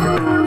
Yeah.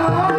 Oh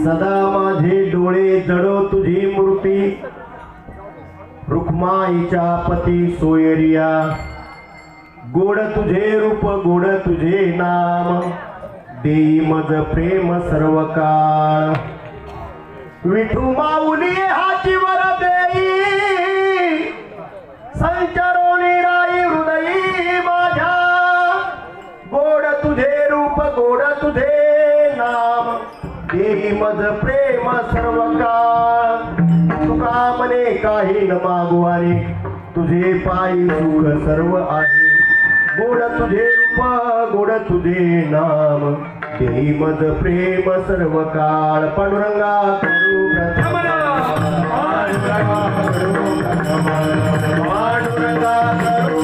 सदा माझे डोळे जडो तुझी मूर्ती, रुक्माईच्या पती सोयरिया, गोड तुझे रूप गोड तुझे नाम, देई मज प्रेम सर्व काळ। विठू माऊली हाची वर देई, संचरो निराई हृदयी माझ्या, गोड तुझे रूप गोड तुझे नाम, देई मज प्रेम सर्व काळ। तुका मने काही न मागवाने, तुझे पायी सुख सर्व आहे, गोड तुझे रूप गोड तुझे नाम, देई मज प्रेम सर्व काळ। पांडुरंगा करू प्रथम, पांडुरंगा करू प्रथम, पांडुरंगा करू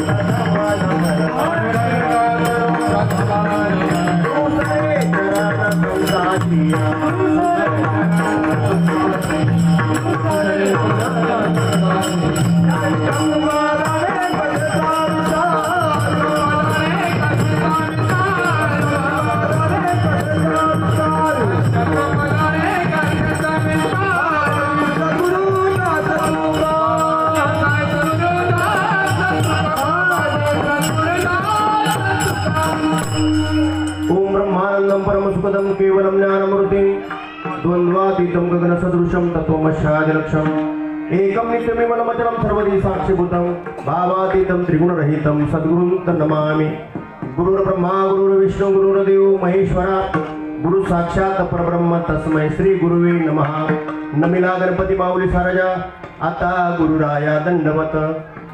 परमसुखदं केवलं ज्ञानमूर्तिं, द्वन्द्वातीतं गगनसदृशं तत्त्वमस्यादिलक्ष्यम्, एकं नित्यमेवमचलं सर्वदि साक्षिभूतं, भावातीतं त्रिगुणरहितं सद्गुरुं तन्नमामि। गुरुर्ब्रह्मा गुरुर्विष्णु गुरुर्देवो महेश्वरा, गुरु साक्षात् परब्रह्म तस्मै श्री गुरुवे नमः। नमिला गणपती माऊली सारजा, आता गुरुराया दंडवत।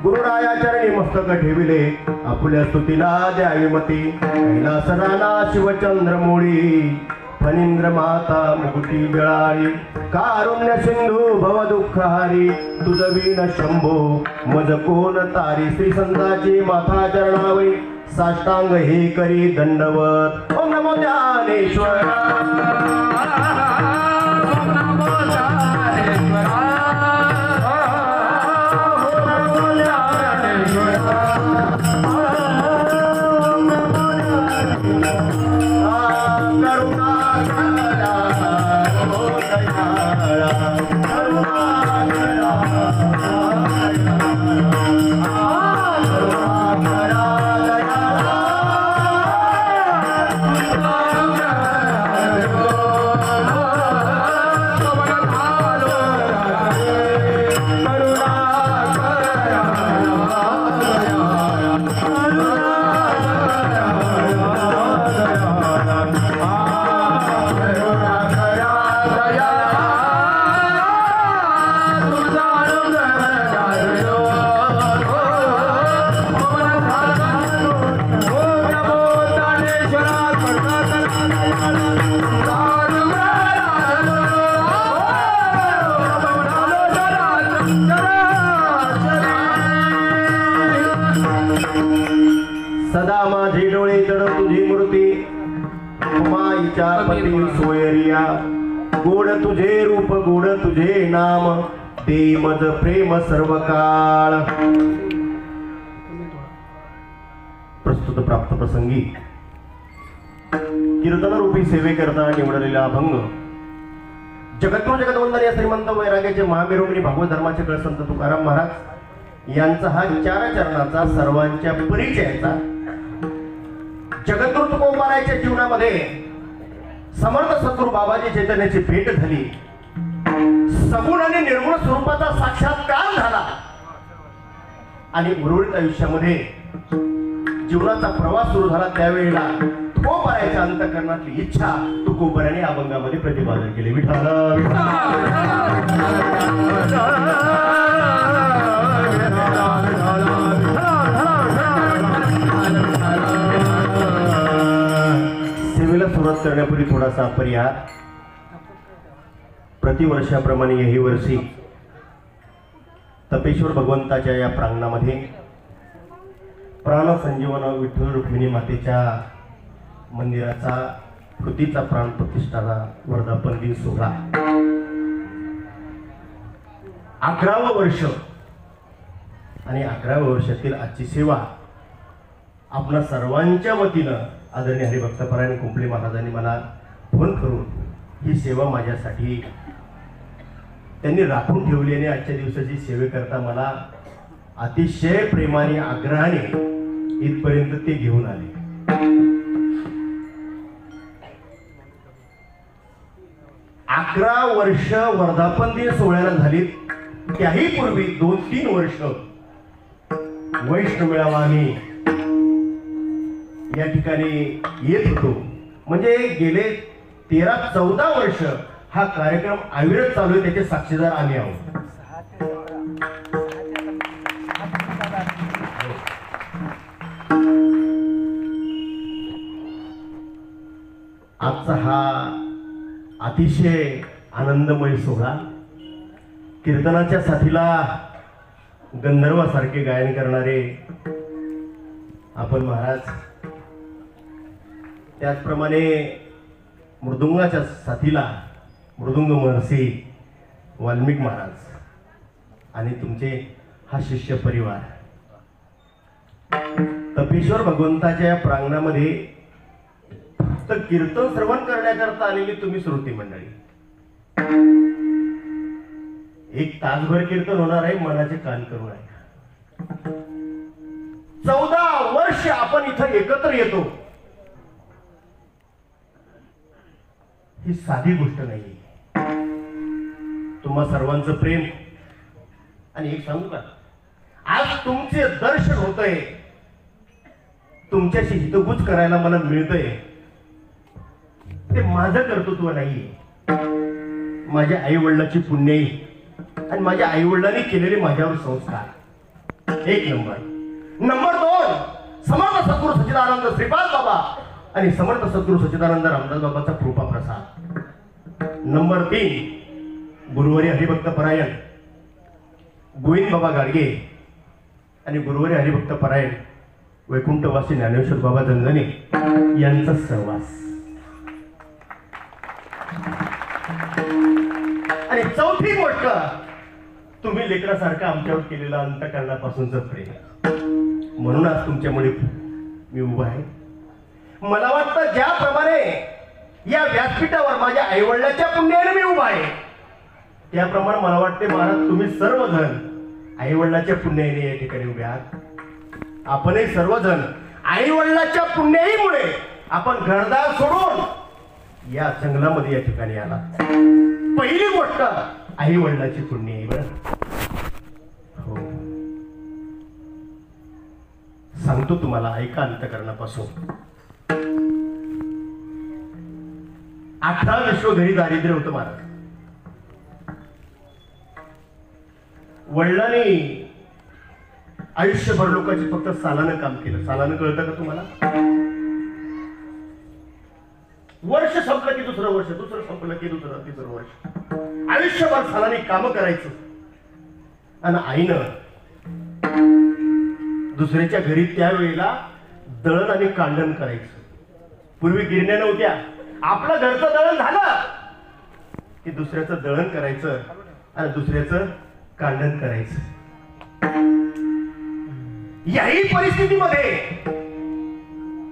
गुरुराया चरणी मस्तक ठेविले आपुल्या स्तुतीला द्यावी मती कैलास राणा शिवचंद्र मोळी फणींद्र माता मुकुटी जळाळी कारुण्य सिंधू भव दुःखहारी तुझ वीण शंभो मज कोण तारी श्री संताची माथा चरणावरी साष्टांग हे करी दंडवत ओम नमो ज्ञानेश्वर सदा माझे डोळे जड तुझी मूर्ती माईच्या पती सोयरिया गोड तुझे रूप गोड तुझे नाम दे मज प्रेम सर्व काळ प्रस्तुत प्राप्त प्रसंगी कीर्तन रूपी सेवे करता निवडलेला अभंग जगद्गुरु जगदवंदन या श्रीमंत वैराग्याचे महामेरुमणी भागवत धर्माचे कळसंत तुकाराम महाराज यांचा हा 4 चरणाचा सर्वांच्या परिचयाचा जगद्गुरु तुकोबाराच्या जीवनामध्ये समर्थ सद्गुरु बाबाजी चैतन्याची भेट झाली सगुण आणि निर्गुण स्वरूपाचा साक्षात्कार झाला आणि उर्वरित आयुष्यामध्ये जीवनाचा प्रवास सुरू झाला त्यावेळेला तुकोबाराच्या अंतःकरणातली इच्छा तुकोबाराने अभंगामध्ये प्रतिपादन केले विठ्ठल सेवेला सुरुवात करण्यापूर्वी थोडासा परिहार प्रतिवर्षाप्रमाणे यही वर्षी तपेश्वर भगवंताच्या या प्रांगणामध्ये प्राण संजीवन विठ्ठल रुक्मिणी मातेच्या मंदिराचा कृतीचा प्राण प्रतिष्ठाचा वर्धापन दिन सोहळा 11वे वर्ष आणि 11व्या वर्षातील आजची सेवा आपणा सर्वांच्या वतीनं आदरणीय हरिभक्तपरायण कुंपले महाराजांनी मला फोन करून ही सेवा माझ्यासाठी त्यांनी राखून ठेवली आणि आजच्या दिवसाची सेवेकरता मला अतिशय प्रेमाने आग्रहाने इथपर्यंत ते घेऊन आले. 11 वर्ष वर्धापन दिन सोहळ्याला झालीत. त्याही पूर्वी 2-3 वर्ष वैष्णव मेळावा आम्ही या ठिकाणी येत होतो. म्हणजे गेले 13-14 वर्ष हा कार्यक्रम अविरत चालू आहे. त्याचे साक्षीदार आम्ही आहोत. आजचा हा अतिशय आनंदमय सोहळा कीर्तनाच्या साथीला गंधर्वासारखे गायन करणारे आपण महाराज, त्याचप्रमाणे मृदुंगाच्या साथीला मृदुंग महर्षी वाल्मिक महाराज आणि तुमचे हा शिष्य परिवार तपेश्वर भगवंताच्या या प्रांगणामध्ये फक्त कीर्तन श्रवण करण्याकरता आलेली तुम्ही श्रोती मंडळी. 1 तासभर कीर्तन होणार आहे. मनाचे कान करून ऐका. 14 वर्ष आपण इथं एकत्र येतो. ही साधी गोष्ट नाही. तुम्हा सर्वांचं प्रेम. आणि एक सांगू का, आज तुमचे दर्शन होतंय, तुमच्याशी हितगुज करायला मला मिळतंय, ते माझं कर्तृत्व नाही, माझ्या आई वडिलांची पुण्याई आणि माझ्या आई वडिलांनी केलेले माझ्यावर संस्कार. एक नंबर. नंबर 2 समर्थ सद्गुरू सच्चिदानंद श्रीपाद बाबा आणि समर्थ सद्गुरू सच्चिदानंद रामदास बाबाचा कृपा प्रसाद. नंबर 3 गुरुवारी हरिभक्त परायण गोविंद बाबा गाडगे आणि गुरुवारी हरिभक्त परायण वैकुंठवासी ज्ञानेश्वर बाबा जंगणे यांचा सहवास. आणि चौथी गोष्ट तुम्ही लेकरासारखं आमच्यावर केलेलं अंतःकरणापासूनचं प्रेम. म्हणून आज तुमच्यामुळे मी उभा आहे. मला वाटतं ज्याप्रमाणे या व्यासपीठावर माझ्या आईवडिलाच्या पुण्याने मी उभा आहे त्याप्रमाणे मला वाटते महाराज तुम्ही सर्वजण आईवडिलाच्या पुण्याने या ठिकाणी उभे आहात. आपणही सर्वजण आईवडिलाच्या पुण्याईमुळे आपण घरदार सोडून या जंगलामध्ये या ठिकाणी आला. पहिली गोष्ट आईवडिलाची पुण्य आहे. बरं हो सांगतो तुम्हाला, ऐका अंतःकरणापासून. 18 विश्व घरी दारिद्र्य होतं महाराज. वडिलांनी आयुष्यभर लोकांची फक्त सालानं काम केलं. सालानं कळतं का तुम्हाला? वर्ष संपलं की दुसरं वर्ष, दुसरं संपलं की दुसरं तिसरं वर्ष, आयुष्यभर सालाने काम करायचं. आणि आईनं दुसऱ्याच्या घरी त्यावेळेला दळण आणि कांडण करायचं. पूर्वी गिरण्या नव्हत्या. आपलं घरचं दळण झालं की दुसऱ्याचं दळण करायचं आणि दुसऱ्याचं कांडण करायचं. याही परिस्थितीमध्ये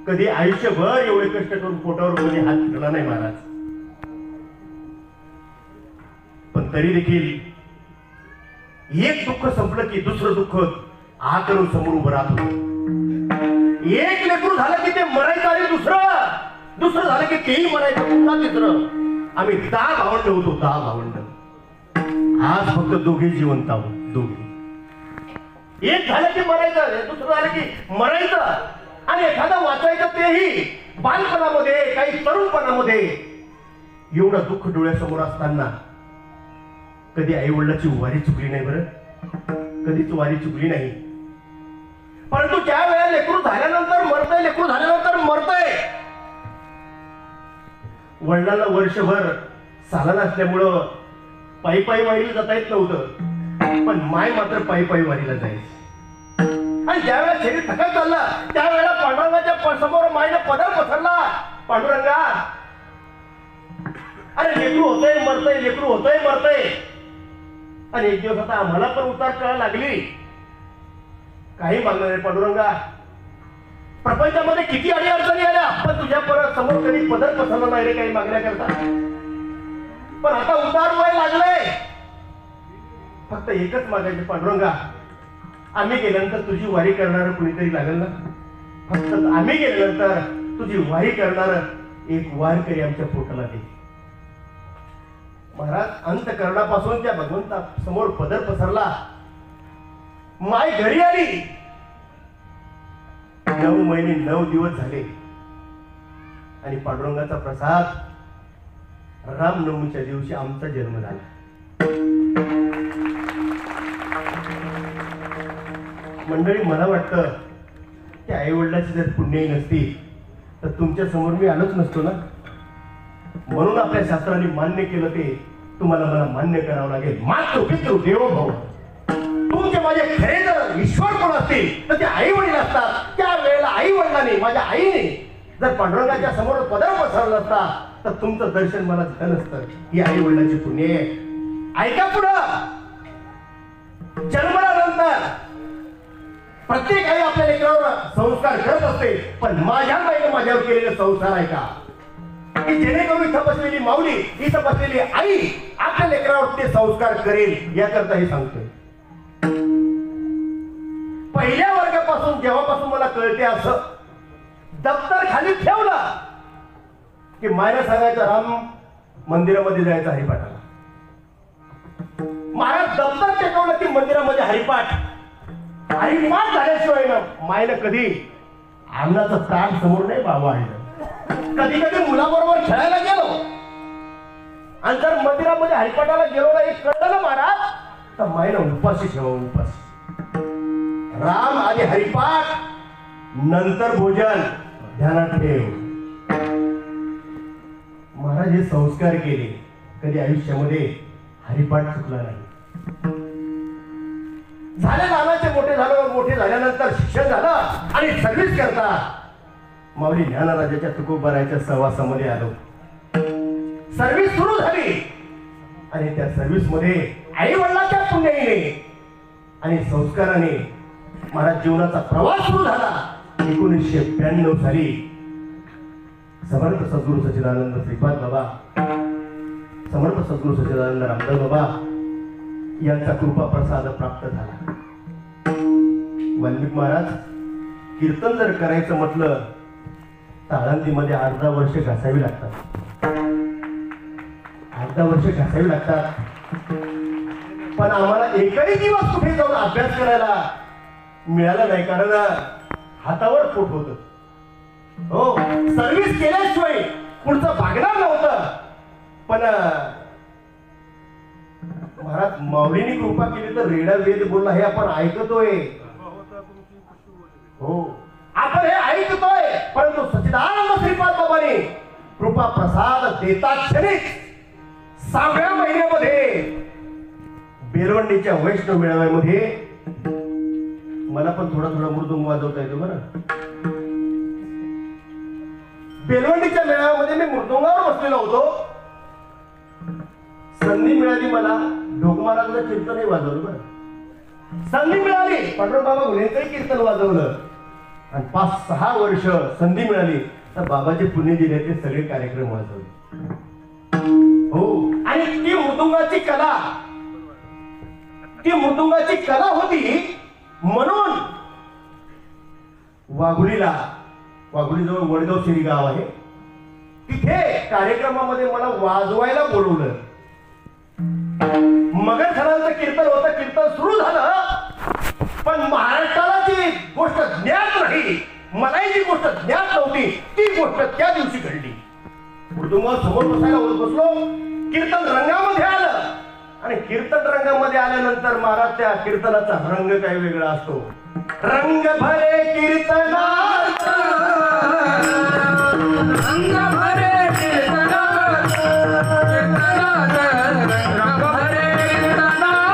कधी आयुष्यभर एवढे कष्ट करून पोटावर कोणी हात फिरला नाही महाराज. पण तरी देखील एक दुःख संपलं की दुसरं दुःख आ करून समोर उभं राहत होतं. एक लेकरू झालं की ते मरायचं आणि दुसरं झालं की तेही मरायचं, पुन्हा तिसरं. आम्ही 10 भावंड होतो, 10 भावंड. आज फक्त दोघे जिवंत आहोत. दोघे. एक झालं की मरायचं, दुसरं झालं की मरायचं आणि एखादं वाचायचं तेही बालपणामध्ये, काही तरुणपणामध्ये. एवढं दुःख डोळ्यासमोर असताना कधी आई वडिलाची वारी चुकली नाही. बरं कधीच वारी चुकली नाही. परंतु ज्या वेळेला लेकरू झाल्यानंतर मरतय, लेकरू झाल्यानंतर मरतय. वडिलांना वर्षभर सालान असल्यामुळं पायी पायी वारीला जाता येत नव्हतं. पण माय मात्र पायी पायी वारीला जायची. आणि ज्यावेळेला शरीर थकत चाललं त्यावेळेला पांडुरंगाच्या समोर माईने पदर पसरला. पांडुरंगा अरे लेकरू होतंय मरतय, लेकरू होतंय मरतय. आणि एक दिवस आता आम्हाला पण उतार कळायला लागली. काही मागणार आहे पांडुरंगा. प्रपंचामध्ये किती अडी अडचणी आल्या पण तुझ्या परत समोर कधी पदर पसरला नाही रे काही मागण्याकरता. पण आता उतार वय लागलंय. फक्त एकच मागायचे पांडुरंगा, आम्ही गेल्यानंतर तुझी वारी करणार कुणीतरी लागेल ना. फक्त आम्ही गेल्यानंतर तुझी वारी करणार एक वारकरी आमच्या पोटाला दे. महाराज अंतःकरणापासून त्या भगवंता समोर पदर पसरला. माय घरी आली. 9 महिने 9 दिवस झाले आणि पांडुरंगाचा प्रसाद रामनवमीच्या दिवशी आमचा जन्म झाला. मंडळी मला वाटतं की आई वडिलाची जर पुण्यही नसती तर तुमच्या समोर मी आलोच नसतो ना. म्हणून आपल्या शास्त्राने मान्य केलं ते तुम्हाला मला मान्य करावं लागेल. मातृपितृ देवो भव. तुमचे माझे खरे जर ईश्वर कोण असतील तर ते आई वडील असतात. त्या वेळेला आई वडिलांनी, माझ्या आईने जर पांडुरंगाच्या समोर पदर पसरला असता तर तुमचं दर्शन मला झालं नसतं. ही आई वडिलांची पुण्य आहे. ऐका पुढं. जन्मल्यानंतर प्रत्येक आई आपल्या लेकरावर संस्कार करत असते. पण माझ्या माईने माझ्यावर केलेले संस्कार आहे का की जेणेकरून इथं बसलेली माऊली, इथं बसलेली आई आपल्या लेकरावर ते संस्कार करेल याकरता हे सांगतोय. पहिल्या वर्गापासून जेव्हापासून मला कळते असं दप्तर खाली ठेवलं की मायला सांगायचं राम मंदिरामध्ये जायचं हरिपाठाला. महाराज दप्तर टेकवलं की मंदिरामध्ये हरिपाठ. हरिपाठ झाल्याशिवाय ना मायला कधी अन्नाचं ताट समोर नाही बाबा आहे. कधी कधी मुलाबरोबर खेळायला गेलो आणि जर मंदिरामध्ये हरिपाठाला गेलो ना एक कळलं महाराज तर मायला उपाशी ठेवा. उपाशी राम आधी हरिपाठ नंतर भोजन ध्यानात ठेव. महाराज हे संस्कार केले, कधी आयुष्यामध्ये हरिपाठ चुकला नाही. झाले लहानाचे मोठे झालं, मोठे झाल्यानंतर शिक्षण झालं आणि सर्व्हिस करता माऊली ज्ञानराजाच्या तुकोबाराच्या सहवासामध्ये आलो. सर्व्हिस सुरू झाली आणि त्या सर्व्हिस मध्ये आई वडिलांच्या पुण्याईने आणि संस्काराने महाराज जीवनाचा प्रवास सुरू झाला. 1992 साली समर्थ सद्गुरू सच्चिदानंद श्रीपाद बाबा, समर्थ सद्गुरू सच्चिदानंद रामदास बाबा यांचा कृपा प्रसाद प्राप्त झाला. वाल्मिक महाराज कीर्तन जर करायचं म्हटलं ताळंदीमध्ये अर्धा वर्ष घासावी लागतात, अर्धा वर्ष घासावी लागतात. पण आम्हाला एकही दिवस कुठे जाऊन अभ्यास करायला मिळाला नाही, कारण हातावर पोट होत. हो, सर्व्हिस केल्याशिवाय पुढचं भागणार नव्हतं. पण महाराज माऊलींनी कृपा केली तर रेडा वेद बोलला हे आपण ऐकतोय. हो, आपण हे ऐकतोय, परंतु सच्चिदानंद श्रीपाद बाबांनी कृपा प्रसाद देता क्षणी 6व्या महिन्यामध्ये बेलवंडीच्या वैष्णव मेळाव्यामध्ये मला पण थोडा थोडा मृदुंग वाजवता येतो बरं. बेलवंडीच्या मेळाव्यामध्ये मी मृदुंगावर बसलेलो होतो. संधी मिळाली मला, ढोक महाराजांचं कीर्तनही वाजवलं बरं. संधी मिळाली, पांडुरंग बाबा गुन्हेचंही कीर्तन वाजवलं. आणि 5-6 वर्ष संधी मिळाली तर बाबाचे पुणे जिल्ह्याचे सगळे कार्यक्रम वाजवले. हो, आणि ती मृदुंगाची कला, ती मृदुंगाची कला होती म्हणून वाघुलीला, वाघुलीजवळ वडगाव शिरी गाव आहे, तिथे कार्यक्रमामध्ये मला वाजवायला बोलवलं. मगर सरांचं कीर्तन होतं, कीर्तन सुरू झालं. पण महाराष्ट्राला जी गोष्ट ज्ञात नाही, मलाही जी गोष्ट ज्ञात नव्हती, ती गोष्ट त्या दिवशी घडली. मृदुंगावर समोर बसायला बसलो, कीर्तन रंगामध्ये आलं. आणि कीर्तन रंगामध्ये आल्यानंतर महाराज त्या कीर्तनाचा रंग काही वेगळा असतो. रंग भरे कीर्तनात, रंग भरे कीर्तनात, रंग भरे कीर्तनात,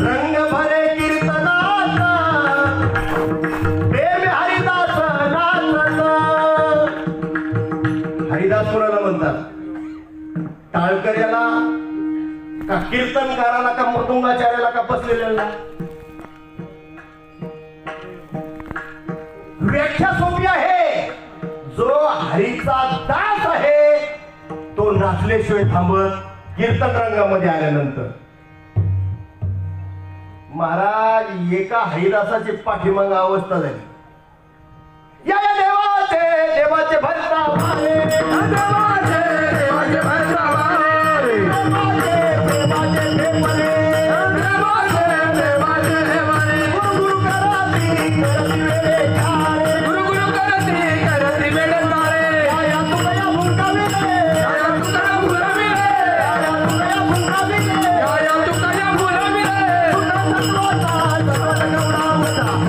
रंग भरे कीर्तनात, प्रेम हरिदास, प्रेम हरिदास, टाळकऱ्याला का कीर्तनकाराला का मृदुंगाचार्याला का बसलेल्याला व्याख्या सोपी आहे. जो हरीचा दास आहे तो नाचल्याशिवाय थांबत कीर्तन रंगामध्ये आल्यानंतर. महाराज एका हरिदासाची पाठीमाग अवस्था झाली. या देवाचे देवाचे भरता वारे, देवाचे देवाचे भरता वारे, देवाचे देवाचे देवाचे, देवाचे देवाचे देवाचे, गुरु करती करती वेळे तारे, गुरु करती करती वेळे तारे. आया तुझ्या मुंडाविले, आया तुझ्या मुंडाविले, आया तुझ्या मुंडाविले, आया तुझ्या मुंडाविले.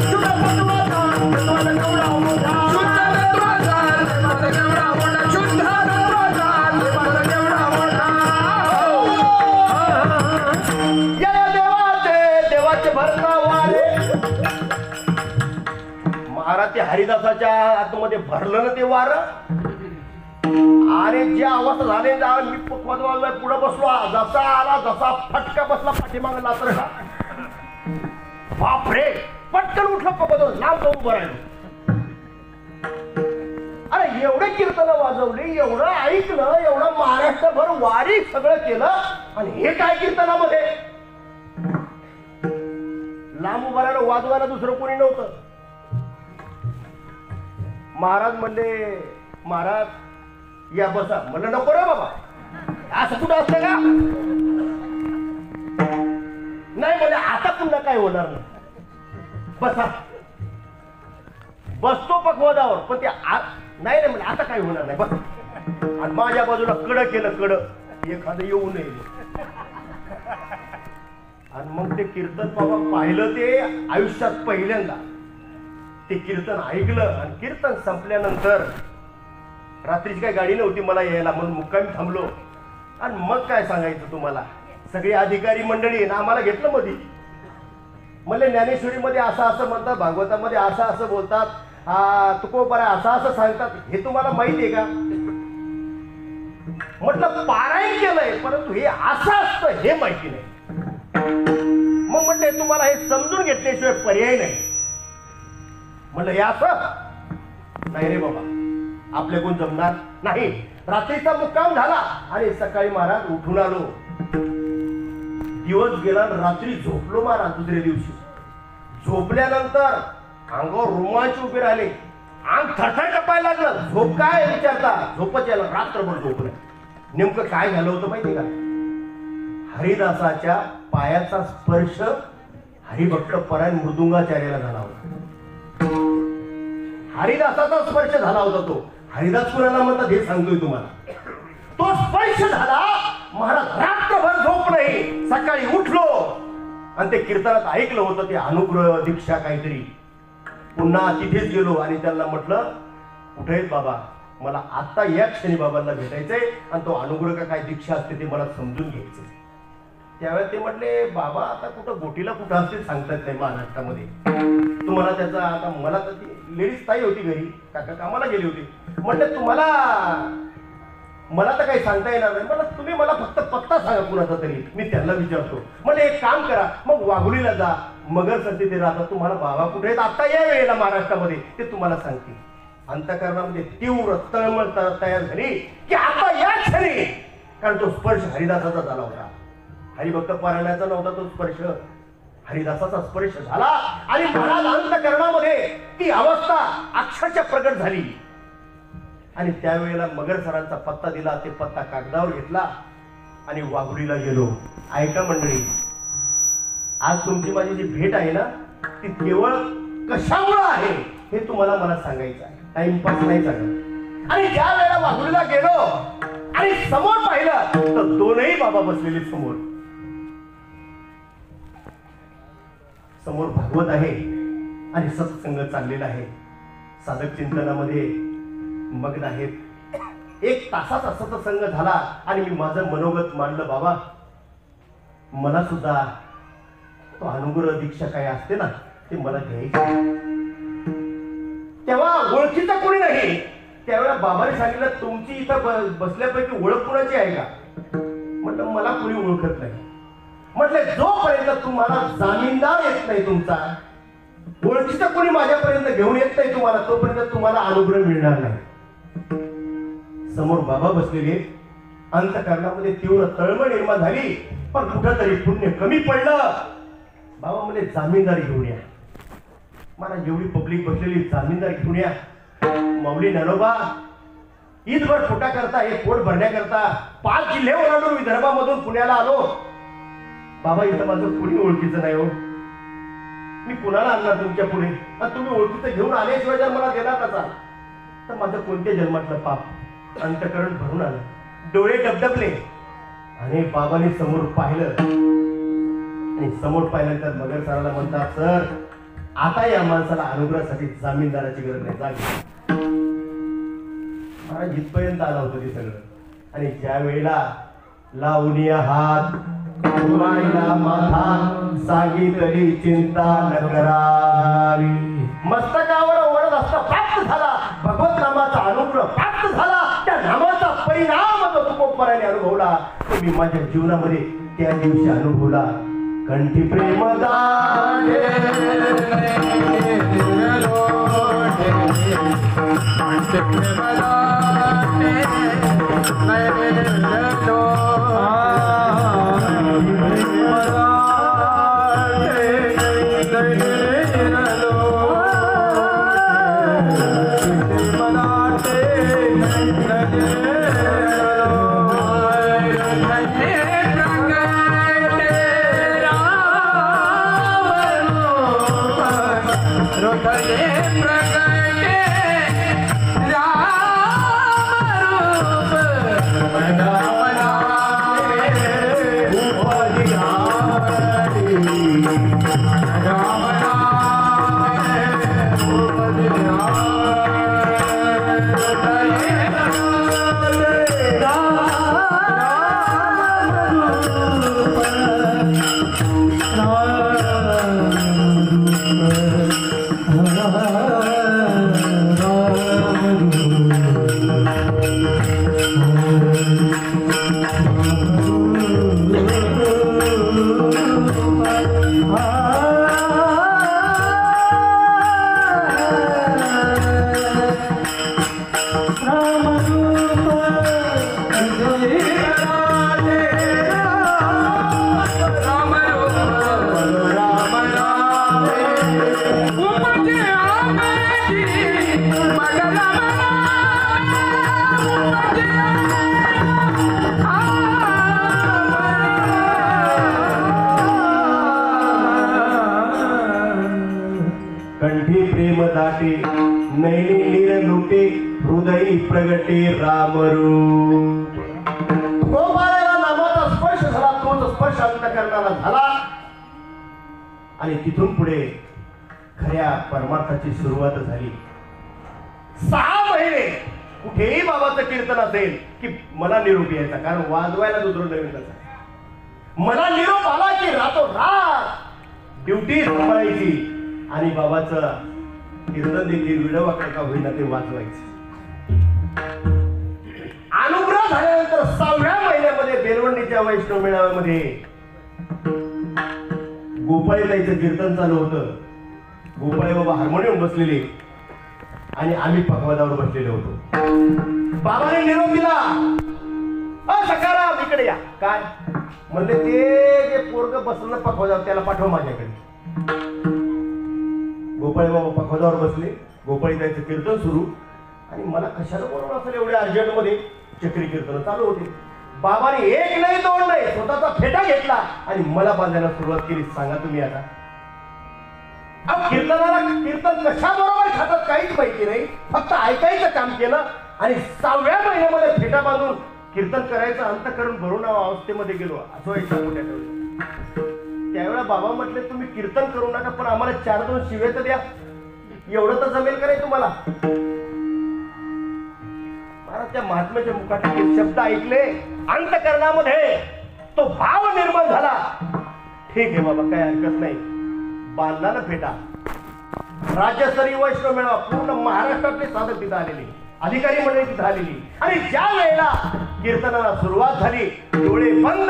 सुधा तत्वाचा तत्वाचा केवढा मोठा, सुधा तत्वाचा तत्वाचा केवढा मोठा, सुधा तत्वाचा तत्वाचा केवढा मोठा. या देवाचे देवाचे भरता वारे. महाराज ते हरिदासाच्या आतमध्ये भरलं ना ते वारं. आणि जे अवस्था झाले मी पुढे बसलो, जसा आला जसा फटका बसला पाठीमाग लात्र. बापरे, पटकन उठलं पकडून लांब जाऊन उभं राहिलो. एवढे कीर्तन वाजवली, एवढं ऐकलं, एवढं महाराष्ट्रभर वारी सगळं केलं, आणि हे काय कीर्तनामध्ये लांब उभारायला वाजवायला दुसरं कोणी नव्हतं. महाराज म्हणले, महाराज या बसा. म्हणलं नको रे बाबा, असं कुठं असतं का? नाही म्हणजे आता पुन्हा काय होणार नाही, बसा. बसतो पकवादावर, पण ते नाही नाही म्हणजे आता काय होणार नाही बस. आणि माझ्या बाजूला कडं केलं, कडं एखादं येऊ नये. आणि मग ते कीर्तन बाबा पाहिलं, ते आयुष्यात पहिल्यांदा ते कीर्तन ऐकलं. आणि कीर्तन संपल्यानंतर रात्रीची काही गाडी नव्हती मला यायला, म्हणून मुक्कामी थांबलो. आणि मग काय सांगायचं तुम्हाला, सगळे अधिकारी मंडळी ना आम्हाला घेतलं मध्ये. म्हणले ज्ञानेश्वरीमध्ये असं असं म्हणतात, भागवतामध्ये असं असं बोलतात, तुकोबारा असं असं सांगतात, हे तुम्हाला माहिती आहे का? म्हटलं पारायण केलंय, परंतु हे असं असतं हे माहिती नाही. मग म्हटले तुम्हाला हे समजून घेतल्याशिवाय पर्याय नाही. म्हटलं हे असं नाही रे बाबा, आपले कोण जमणार नाही. रात्रीचा मुक्काम झाला आणि सकाळी महाराज उठून आलो. दिवस गेला, रात्री झोपलो महाराज. दुसऱ्या दिवशी झोपल्यानंतर अंगावर रोमांच उभे राहिले, अंग थरथर कापायला लागलं. झोप काय विचारता, झोपच यायला, रात्रभर झोपलं. नेमकं काय झालं होतं माहिती का? हरिदासाच्या पायाचा स्पर्श हरिभक्त परायण मृदुंगाचार्याला झाला होता. हरिदासाचा स्पर्श झाला होता. तो हरिदास कुणाला म्हणतात हे सांगतोय तुम्हाला. तो स्पर्श झाला, महाराज रात्रभर झोप नाही. सकाळी उठलो आणि ते कीर्तनात ऐकलं होतं, ते अनुग्रह दीक्षा काहीतरी. पुन्हा तिथेच गेलो आणि त्यांना म्हटलं, कुठे आहेत बाबा, मला आता या क्षणी बाबांना भेटायचंय आणि तो अनुग्रह का काय दीक्षा असते ते मला समजून घ्यायचंय. त्यावेळेस ते म्हटले, बाबा आता कुठं गोटीला कुठं असते सांगतात नाही महाराष्ट्रामध्ये. तुम्हाला त्याचा आता, मला तर ती लेडीज ताई होती घरी, काका कामाला गेली होती. म्हटलं तुम्हाला, मला तर काही सांगता येणार नाही. मला तुम्ही मला फक्त पत्ता सांगा कुणाचा तरी, मी त्यांना विचारतो. म्हणजे एक काम करा, मग वाघुलीला जा, मगर सध्या ते राहतात. तुम्हाला बाबा कुठे आहेत आता या वेळेला महाराष्ट्रामध्ये ते तुम्हाला सांगतील. अंतःकरणामध्ये तीव्र तळमळ तयार झाली की आता या क्षणी, कारण तो स्पर्श हरिदासाचा झाला होता. हरिभक्त पारायणाचा नव्हता तो स्पर्श, हरिदासाचा स्पर्श झाला. आणि महाराज अंतःकरणामध्ये ती अवस्था अक्षरशः प्रगट झाली. आणि त्यावेळेला मगर सरांचा पत्ता दिला, ते पत्ता कागदावर घेतला आणि वाघुलीला गेलो. ऐका मंडळी, आज तुमची माझी जी भेट आहे ना, ती केवळ कशामुळे आहे हे तुम्हाला मला सांगायचं आहे, टाइमपास नाही सांगत. आणि ज्या वेळेला वाघुलीला गेलो आणि समोर पाहिलं तर दोनही बाबा बसलेले समोर. समोर भागवत आहे आणि सत्संग चाललेला आहे. साधक चिंतनामध्ये मग्न आहेत. 1 तासाचा सत्संग झाला आणि मी माझं मनोगत मांडलं, बाबा मला सुद्धा तो अनुग्रह दीक्षा काय असते ना ते मला घ्यायचं. तेव्हा ओळखीचं कोणी नाही. त्यावेळेला बाबाने सांगितलं, तुमची इथं बसल्यापैकी ओळख कोणाची आहे का? म्हटलं मला कोणी ओळखत नाही. म्हटलं जोपर्यंत तुम्हाला जामीनदार येत नाही, तुमचा ओळखीचं कोणी माझ्यापर्यंत घेऊन येत नाही तुम्हाला, तोपर्यंत तुम्हाला अनुग्रह मिळणार नाही. समोर बाबा बसलेले, अंतःकरणामध्ये तीव्र तळमळ निर्माण झाली, पण कुठंतरी पुण्य कमी पडलं. बाबा म्हणे जामीनदार घेऊन या. मला जेवढी पब्लिक बसलेली जामीनदार घेऊन या. माऊली ज्ञानोबा ईदभर फुटा करता, हे पोट भरण्याकरता 5 जिल्हे ओलांडून विदर्भामधून पुण्याला आलो. बाबा इथं माझं कुणी ओळखीचं नाही हो, मी कुणाला आणणार तुमच्या पुढे? आणि तुम्ही ओळखीचं घेऊन आल्याशिवाय जर मला देणार नसाल तर माझं कोणत्या जन्मातलं पाप अंतःकरण भरून आलं. डोळे डबडबले आणि बाबांनी समोर पाहिलं. आणि समोर पाहिल्यानंतर मगर सराला म्हणतात, सर आता या माणसाला अनुग्रहासाठी जामीनदाराची गरज नाही, जागी. महाराज इथपर्यंत आला होतं ते सगळं. आणि ज्या वेळेला लावूनिया हात माथा सांगितली चिंता न करावी, मस्तकावर ओढत असता प्राप्त झाला भगवत नामाचा अनुग्रह, प्राप्त झाला त्या नामाचा परिणाम जो तुकोबराने अनुभवला, तो मी माझ्या जीवनामध्ये त्या दिवशी अनुभवला. कंठी प्रेम दाटे नैनी नीर लुटे हृदय प्रगटे रामरूप. गोपाळाला नामाचा स्पर्श झाला, तोच स्पर्श अंतःकरणाला झाला आणि तिथून पुढे खऱ्या परमार्थाची सुरुवात झाली. 6 महिने कुठेही बाबाचं कीर्तन असेल की मला निरोप यायचा, कारण वाजवायला दुसरं नवीन कसं. मला निरोप आला की रातोरात ड्युटी सांभाळायची आणि बाबाचं कीर्तन देखील विडवाकडे का होईना ते वाचवायचे. अनुग्रह झाल्यानंतर 6व्या महिन्यामध्ये बेलवंडीच्या वैष्णव मेळाव्यामध्ये गोपाळीताईचं कीर्तन चालू होतं. गोपाळी बाबा हार्मोनियम बसलेले आणि आम्ही पखवादावर बसलेले होतो. बाबाने निरोप दिला, सकाराम इकडे या. काय म्हणले, ते जे पोरग बसलं पखवादावर त्याला पाठव माझ्याकडे. गोपाळी बाबा पखवादावर बसले, गोपाळीताईचं कीर्तन सुरू आणि मला कशाला बोलवलं असेल एवढ्या अर्जंटमध्ये. चक्री कीर्तन चालू होते. बाबाने 1 नाही 2 नाही स्वतःचा फेटा घेतला आणि मला बांधायला सुरुवात केली. सांगा तुम्ही आता कीर्तनाला कीर्तन कशा बरोबर खातात काहीच माहिती नाही, फक्त ऐकायचं काम केलं आणि 6व्या महिन्यामध्ये फेटा बांधून कीर्तन करायचं अंतःकरण भरून अवस्थेमध्ये गेलो. असं व्हायचं मोठ्या ठेवलं. त्यावेळेला बाबा म्हटले, तुम्ही कीर्तन करू नका पण आम्हाला 4-2 शिव्या तर द्या, एवढं तर जमेल का नाही तुम्हाला. महाराज त्या महात्म्याच्या मुखातील शब्द ऐकले, अंतःकरणामध्ये तो भाव निर्माण झाला. ठीक आहे बाबा, काही हरकत नाही. बांधला ना फेटा. राज्यस्तरीय वैष्णव मेळावा, पूर्ण महाराष्ट्रातले साधक तिथं आलेले, अधिकारी मंडळी तिथं आलेली आणि ज्या वेळेला कीर्तनाला सुरुवात झाली, डोळे बंद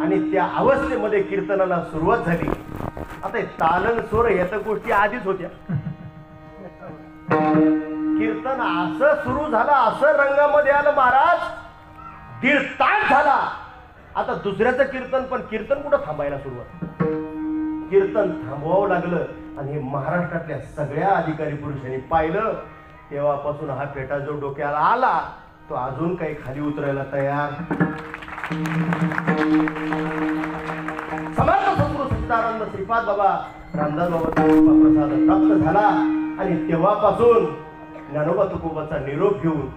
आणि त्या अवस्थेमध्ये कीर्तनाला सुरुवात झाली. आता तालन स्वर याच्या गोष्टी आधीच होत्या. कीर्तन असं सुरू झालं, असं रंगामध्ये आलं महाराज, 1.5 तास झाला. आता दुसऱ्याचं कीर्तन, पण कीर्तन कुठं थांबायला सुरुवात. कीर्तन थांबवावं लागलं आणि हे महाराष्ट्रातल्या सगळ्या अधिकारी पुरुषांनी पाहिलं. तेव्हापासून हा फेटा जो डोक्याला आला तो अजून काही खाली उतरायला तयार. समर्थ सद्गुरू सच्चिदानंद श्रीपाद बाबा रामदास बाबाचा प्रसाद प्राप्त झाला आणि तेव्हापासून ज्ञानोबा तुकोबाचा निरोप घेऊन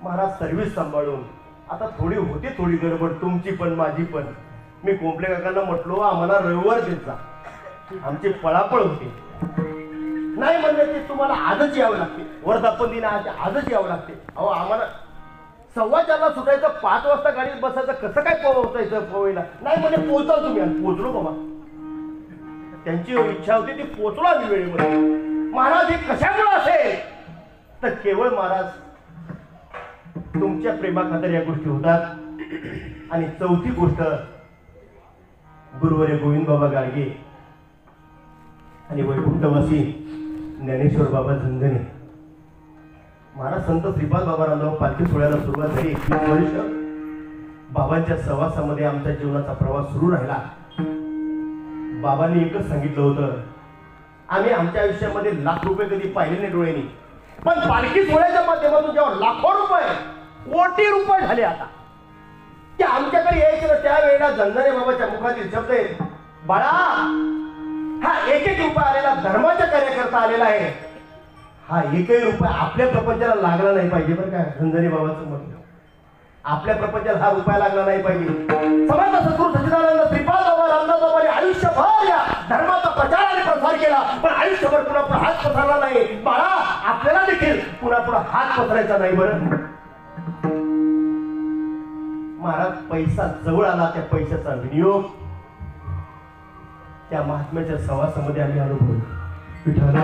महाराज सर्व्हिस सांभाळून. आता थोडी होती थोडी गडबड, तुमची पण माझी पण. मी कोंपले काकांना म्हटलो, आम्हाला रविवार देत जा. आमची पळापळ होती. नाही म्हणले ते तुम्हाला आजच यावं लागते, वर्धापन दिन आजच यावं लागते. अहो आम्हाला 4:15ला सुटायचं, 5 वाजता गाडीत बसायचं, कसं काय पोहोचायचं पोहायला. नाही म्हणजे पोहोचाल तुम्ही. आणि पोहोचलो बाबा, त्यांची इच्छा होती ती पोहोचलो आम्ही वेळेमध्ये. महाराज हे कशामुळे असेल तर केवळ महाराज तुमच्या प्रेमाखातर या गोष्टी होतात. आणि चौथी गोष्ट, गुरुवर्य गोविंद बाबा गाडगे आणि वैकुंठवासी ज्ञानेश्वर बाबा झंझणे. महाराज संत श्रीपाद बाबा रामदेव पालखी सोहळ्याला सुरुवात झाली. 21 वर्ष बाबांच्या सहवासामध्ये आमच्या जीवनाचा प्रवास सुरू राहिला. बाबांनी एकच सांगितलं होतं, आम्ही आमच्या आयुष्यामध्ये लाख रुपये कधी पाहिले नाही डोळ्यांनी, पण पालखी सोहळ्याच्या माध्यमातून जेव्हा लाखो रुपये कोटी रुपये झाले आता ते आमच्याकडे यायचे ना, त्यावेळेला झंझणे बाबाच्या मुखातील शब्द आहेत, बाळा हा एक एक रुपया आलेला धर्माच्या कार्याकरता आलेला आहे. हा एकही रुपया आपल्या प्रपंचाला लागला नाही पाहिजे. बरं काय झंझणे बाबाचं म्हणणं, आपल्या प्रपंचाला हा रुपया लागला नाही पाहिजे. समर्थ सद्गुरू सच्चिदानंद श्रीपाद बाबा रामदास बाबांनी आयुष्यभर या धर्माचा प्रचार आणि प्रसार केला, पण आयुष्यभर पुन्हा पुढे हात पसरला नाही. बाळा आपल्याला देखील पुन्हा पुढे हात पसरायचा नाही. बरं महाराज पैसा जवळ आला, त्या पैशाचा विनियोग त्या महात्म्याच्या सहवासामध्ये आम्ही अनुभवलो. विठ्ठल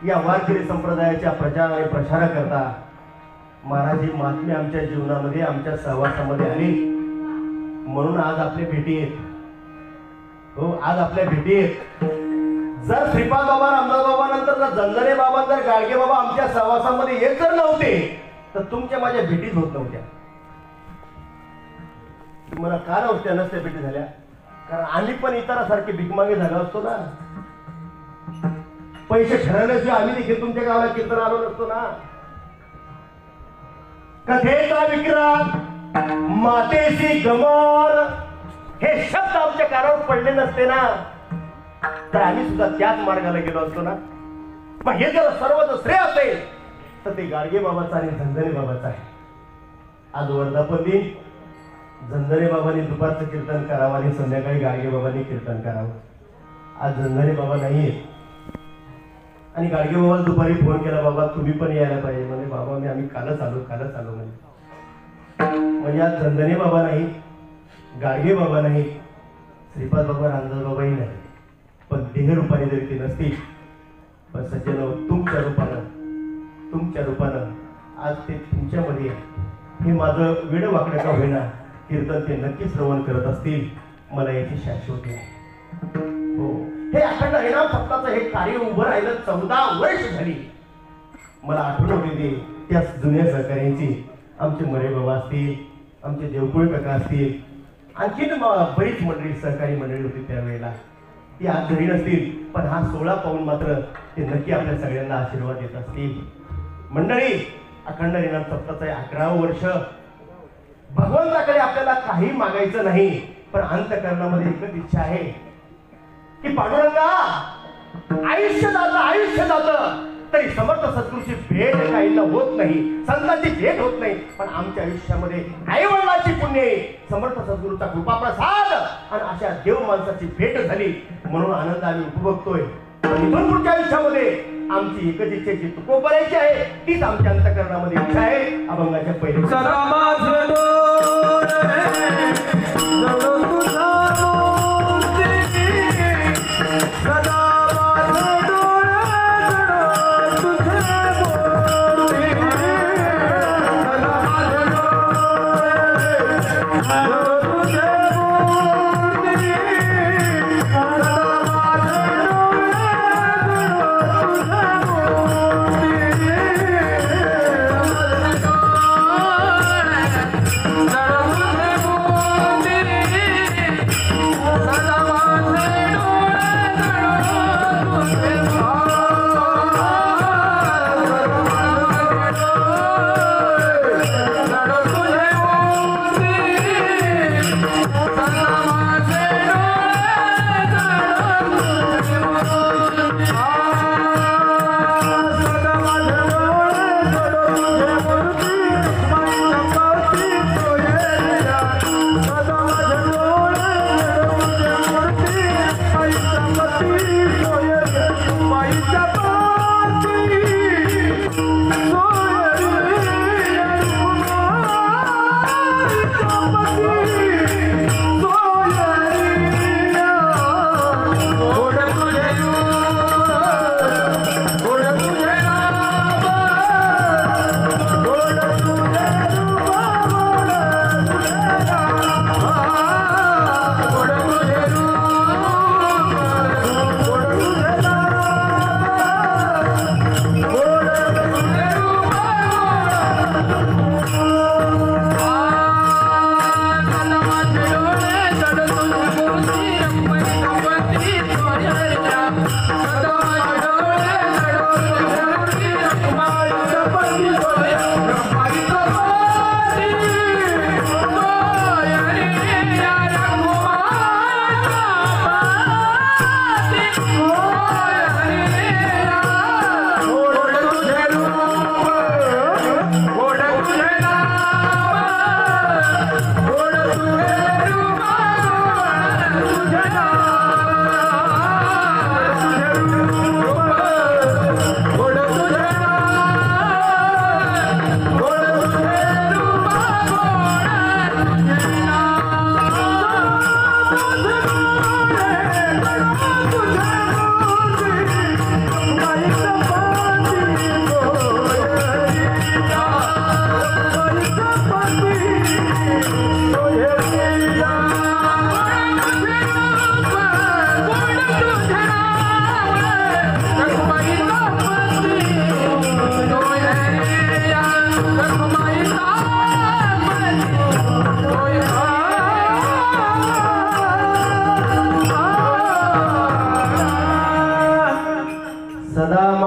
या वारकरी संप्रदायाच्या प्रचार आणि प्रसाराकरता महाराज ही महात्मे आमच्या जीवनामध्ये आमच्या सहवासामध्ये आली. म्हणून आज आपल्या भेटी आहेत. हो, आज आपल्या भेटी आहेत. जर श्रीपाद बाबा रामदास बाबा नंतर जर झंझणे बाबा जर गाडगे बाबा आमच्या सहवासामध्ये येत जर नव्हते तर तुमच्या माझ्या भेटीच होत नव्हत्या. तुम्हाला का नव्हत्या नसत्या भेटी झाल्या? कारण आम्ही पण इतरांसारखे भिकमागे झालो असतो ना. पैसे ठरवल्याशिवाय आम्ही देखील तुमच्या गावाला कीर्तन आलो नसतो ना. कथेचा विक्रांत मातेशी गमन हे शब्द आमच्या कानावर पडले नसते ना, तर आम्ही सुद्धा त्याच मार्गाला गेलो असतो ना. मग हे जर सर्व जर श्रेय असेल तर ते गाडगे बाबाचं आणि झंझणे बाबाचं आहे. आज वर्धापन दिन, झंझणे बाबांनी दुपारचं कीर्तन करावं आणि संध्याकाळी गाडगे बाबांनी कीर्तन करावं. आज झंझणे बाबा नाहीये आणि गाडगे बाबा दुपारी फोन केला, बाबा तुम्ही पण यायला पाहिजे. म्हणजे बाबा आम्ही कालच आलो म्हणजे आज झंझणे बाबा नाही, गाडगे बाबा नाही, श्रीपाद बाबा रामदास बाबाही नाही, पण देह रूपाने जरी ते नसतील पण सज्जन तुमच्या रूपानं आज ते तुमच्यामध्ये हे माझं वेड वाकडं का होईना कीर्तन ते नक्की श्रवण करत असतील. मला याची शाश्वती आहे. हो, हे अखंड हरिनाम सप्ताहाचं हे कार्य उभं राहिलं 14 वर्ष झाली. मला आठवण होती त्या जुन्या सहकार्यांची. आमचे मरे बाबा असतील, आमचे देवकुळे काका असतील, आणखीन बरीच मंडळी सहकारी मंडळी होती त्यावेळेला. ती आज घरी नसतील पण हा 16 पाऊल मात्र ते नक्की आपल्या सगळ्यांना आशीर्वाद देत असतील. मंडळी, अखंड हरिनाम सप्ताहाचं 11वं वर्ष. भगवंताकडे आपल्याला काही मागायचं नाही, पण अंतःकरणामध्ये एकच इच्छा आहे की पांडुरंगा आयुष्य जातं तरी समर्थ सद्गुरूची भेट काहींना होत नाही, संतांची भेट होत नाही, पण आमच्या आयुष्यामध्ये आईवडिलांची पुण्य, समर्थ सद्गुरूचा कृपा प्रसाद आणि अशा देव माणसाची भेट झाली म्हणून आनंद आम्ही उपभोगतोय. इथून पुढच्या आयुष्यामध्ये आमची एकच इच्छा जी तुकोबरायची आहे तीच आमच्या अंतःकरणामध्ये इच्छा आहे. अभंगाच्या पहिले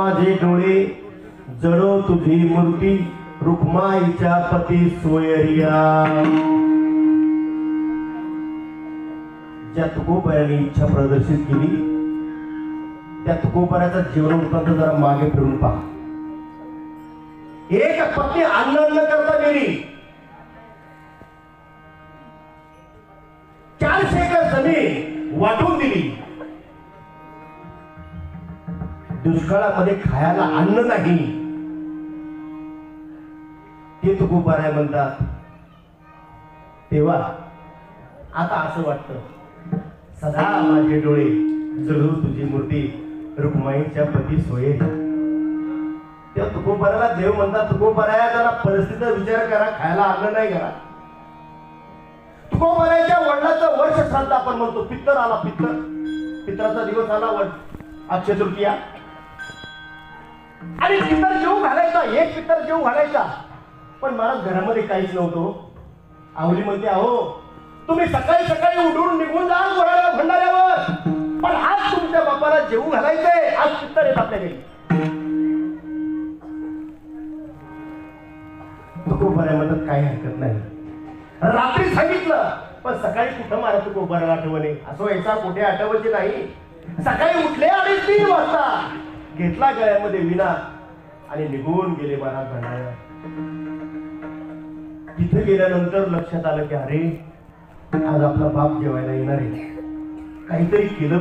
माझे डोळे जळो तुझी मूर्ती रुक्माईच्या पती सोयरिया. ज्या तुकोबाराने इच्छा प्रदर्शित केली त्या तुकोबाराचा जीवन वृत्तांत जरा मागे फिरून पहा. एक पत्नी अन्न अन्न करता गेली. 400 एकर जमीन वाटून दिली. दुष्काळामध्ये खायला अन्न नाही. ते तुकोबाराय म्हणतात. तेव्हा आता असं वाटतं सदा माझे डोळे जळू तुझी मूर्ती रुक्माईच्या पती सोये. तेव्हा तुकोबाराला देव म्हणतात तुकोबाराया जरा परिस्थितीचा विचार करा. खायला अन्न नाही करा. तुकोबाराच्या वडिलाचं वर्ष श्राद्ध आपण म्हणतो. पित्तर आला. पित्राचा दिवस आला. अक्षय तृतीया. आणि पित्तर जेवू घालायचा. एक पित्तर जेवू घालायचा. पण महाराज घरामध्ये काहीच नव्हतं. आवली म्हणते अहो तुम्ही सकाळी सकाळी उठून निघून जा भंडाऱ्यावर. पण आज तुमच्या बापाला जेवू घालायचंय. आज पित्तर येत आपल्या घरी. तुकोबाराय म्हणतात काही हरकत नाही. रात्री सांगितलं पण सकाळी कुठं मारा तुकोबाराला आठवणे. असं व्हायचा कुठे आठवायचे नाही. सकाळी उठले आणि 3 वाजता घेतला गळ्यामध्ये विना आणि निघून गेले महाराज भंडाऱ्यावर. तिथे गेल्यानंतर लक्षात आलं की अरे आज आपला बाप जेवायला येणार आहे. काहीतरी केलं.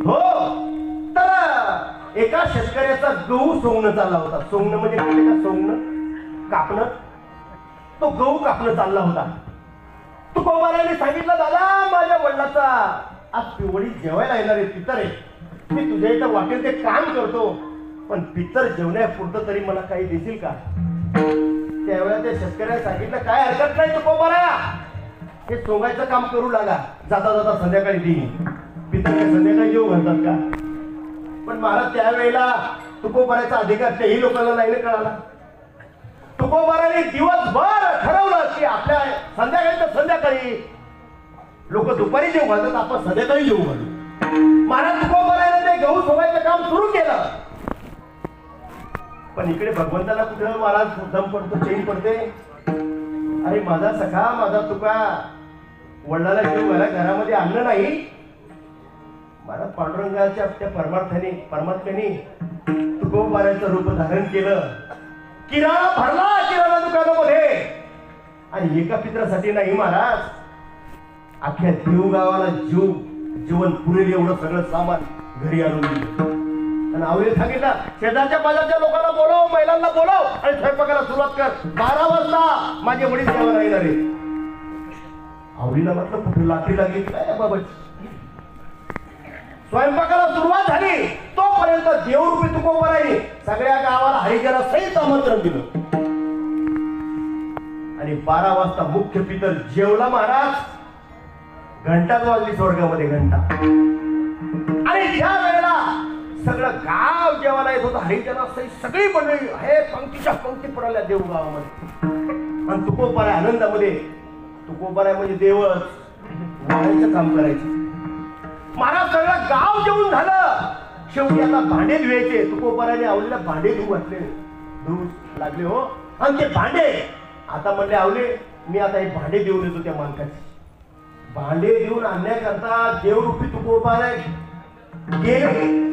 हो तर एका शेतकऱ्याचा गहू सोंगणं चालला होता. सोंगणं म्हणजे काय का सोंगणं कापणं. तो गहू कापणं चालला होता. तुकोबाराने सांगितलं दादा माझ्या वडिलाचा आज पिवळी जेवायला येणार आहे. पित्तर आहे. मी तुझ्या इथं वाटेल ते काम करतो पण पित्तर जेवण्यापुरतं तरी मला काही देशील का. त्यावेळेला त्या शेतकऱ्याने सांगितलं काय हरकत नाही तुकोबाराया हे सोंगायचं काम करू लागा. जाता जाता संध्याकाळी देईन. पित्तर संध्याकाळी जेवू घालतात का. पण महाराज त्यावेळेला तुकोबाराचा अधिकार त्याही लोकांना नाही कळाला. तुकोबाराने दिवसभर ठरवलं की आपल्या संध्याकाळी तर संध्याकाळी लोक दुपारी जेवू घालतात आपण संध्याकाळी जेवू घालू. महाराज तुकोबाराने ते गहू सोंगायचं काम सुरू केलं. पण इकडे भगवंताला कुठं महाराज दम पडतो चैन पडते. अरे माझा सखा माझा तुका वडिलाला जेवू घाला घरामध्ये अन्न नाही. महाराज पांडुरंगाच्या त्या परमात्म्याने तुकोबाराचं रूप धारण केलं. किराणा भरला किराणा दुकानामध्ये. आणि एका पित्रासाठी नाही महाराज अख्ख्या देवगावाला जीवन पुरेल एवढं सगळं सामान घरी आणून दिलं. आणि आवडीला सांगितलं शेजारच्या बाजारच्या लोकांना बोलव महिलांना बोलव आणि स्वयंपाकाला सुरुवात कर. 12 वाजता माझे वडील जेवण येणार आहे. आवडीला म्हटलं कुठे लाटरी लागली काय बाबा. स्वयंपाकाला सुरुवात झाली तोपर्यंत देवरूपी तुकोबाराने सगळ्या गावाला हरिजना सहित आमंत्रण दिलं. आणि 12 वाजता मुख्य पितर जेवला महाराज. घंटाच वाजली स्वर्गामध्ये घंटा. आणि ज्या वेळेला सगळं गाव जेवायला येत होतं हरिजना सहित सगळी मंडळी हे पंक्तीच्या पंक्ती पडल्या देव गावामध्ये. आणि तुकोबाराय आनंदामध्ये. तुकोबाराय म्हणजे देवच वाढायचं काम करायचं. महाराज सगळं गाव जेवून झालं. शेवटी आता भांडे धुवायचे. तुकोबाराने आवलीला भांडे धुवू घातले. धुवू लागले हो. आणि ते भांडे आता म्हणले आवले मी आता हे भांडे देऊन येतो त्या मालकाचे. भांडे देऊन आणण्याकरता देवरूपी तुकोबाराय गेले.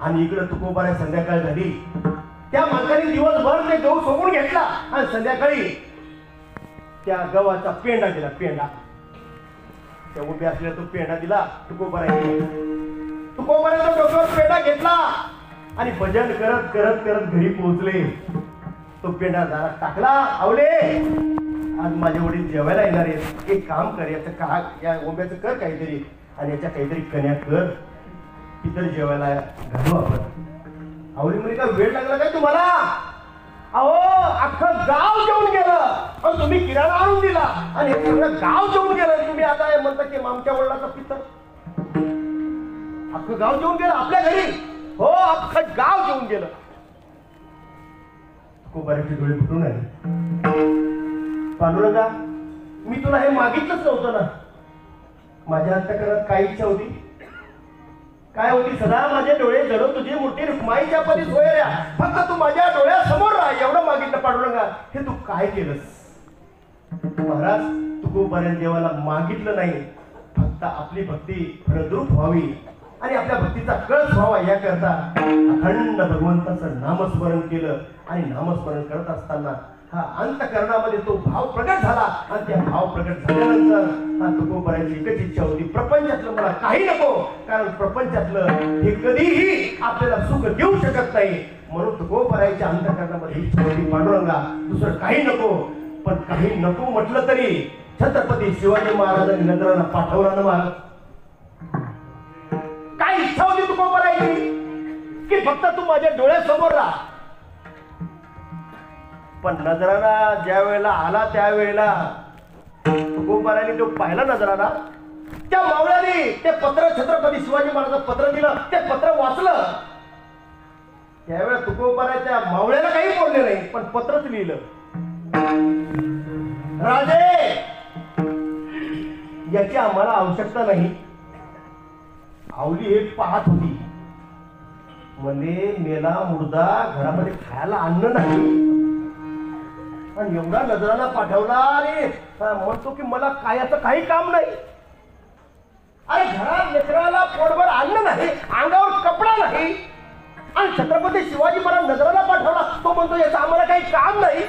आणि इकडे तुकोबाराय संध्याकाळ झाली. त्या मालकाने दिवसभर ते गहू सोडून घेतला आणि संध्याकाळी त्या गव्हाचा पेंडा दिला. पेंडा त्या उभे असलेला तो पेंडा दिला तुकोबाराय. तुकोबारायचा डोक्यावर पेंडा घेतला आणि भजन करत करत करत घरी पोहोचले. तो पेंडा दारात टाकला. आवले आज माझे वडील जेवायला येणार आहेत. एक काम कर याचं का या ओंब्याचं कर काहीतरी आणि याच्या काहीतरी कन्या कर. इतर जेवायला घालू आपण. आवली म्हणजे काय वेळ लागला काय तुम्हाला. अहो अख्खं गाव जेवून गेलं आणि तुम्ही किराणा आणून दिला आणि हे सगळं गाव जेवून गेलं. तुम्ही आता म्हणता की आमच्या वडिलाचा पित्तर. अख्खं गाव जेवून गेलं आपल्या घरी. हो अख्खं गाव जेवून गेलं. तुकोबारायचे डोळे फुटून आले. पांडुरंगा मी तुला हे मागितलंच नव्हतं ना. माझ्या अंतःकरणात काय इच्छा होती. काय होती सदा माझे डोळे जडो तुझी मूर्ती रुक्माईच्या पदी सोयऱ्या, फक्त तू माझ्या डोळ्यासमोर राह एवढं मागितलं पांडुरंगा. हे तू काय केलंस महाराज? तुकोबाऱ्या देवाला मागितलं नाही, फक्त आपली भक्ती फलद्रूप व्हावी आणि आपल्या भक्तीचा कळस व्हावा याकरता अखंड भगवंताचं नामस्मरण केलं. आणि नामस्मरण करत असताना हा अंतकरणामध्ये तो भाव प्रगट झाला आणि त्या भाव प्रगट झाल्यानंतर हा तुकोबाऱ्याची एकच इच्छा होती, प्रपंचातलं मला काही नको, कारण प्रपंचातलं हे कधीही आपल्याला सुख देऊ शकत नाही. म्हणून तुकोबाऱ्याच्या अंतकरणामध्ये इच्छा होती, पांडुरंगा दुसरं काही नको. पण काही नको म्हटलं तरी छत्रपती शिवाजी महाराजांनी नजराला पाठवला ना महाराज. काय इच्छा होती तुकोबाऱ्याची की फक्त तू माझ्या डोळ्यासमोर राहा. पण नजराला ज्या वेळेला आला त्यावेळेला तुकोबाऱ्याने तो पाहिला नजराला, त्या मावळ्याने ते पत्र छत्रपती शिवाजी महाराजांचं पत्र दिलं, ते पत्र वाचलं. त्यावेळेला तुकोबाऱ्याच्या मावळ्याला काही बोलले नाही, पण पत्रच लिहिलं. राजे याची आम्हाला आवश्यकता नाही. आवली एक पाहत होती, म्हणजे मेला मुर्दा घरामध्ये खायला अन्न नाही आणि एवढा नजराला पाठवला आणि म्हणतो की मला कायाचं काही काम नाही. अरे घरात लेकराला पोटभर अन्न नाही, अंगावर कपडा नाही आणि छत्रपती शिवाजी महाराज नजराला पाठवला, तो म्हणतो याचं आम्हाला काही काम नाही.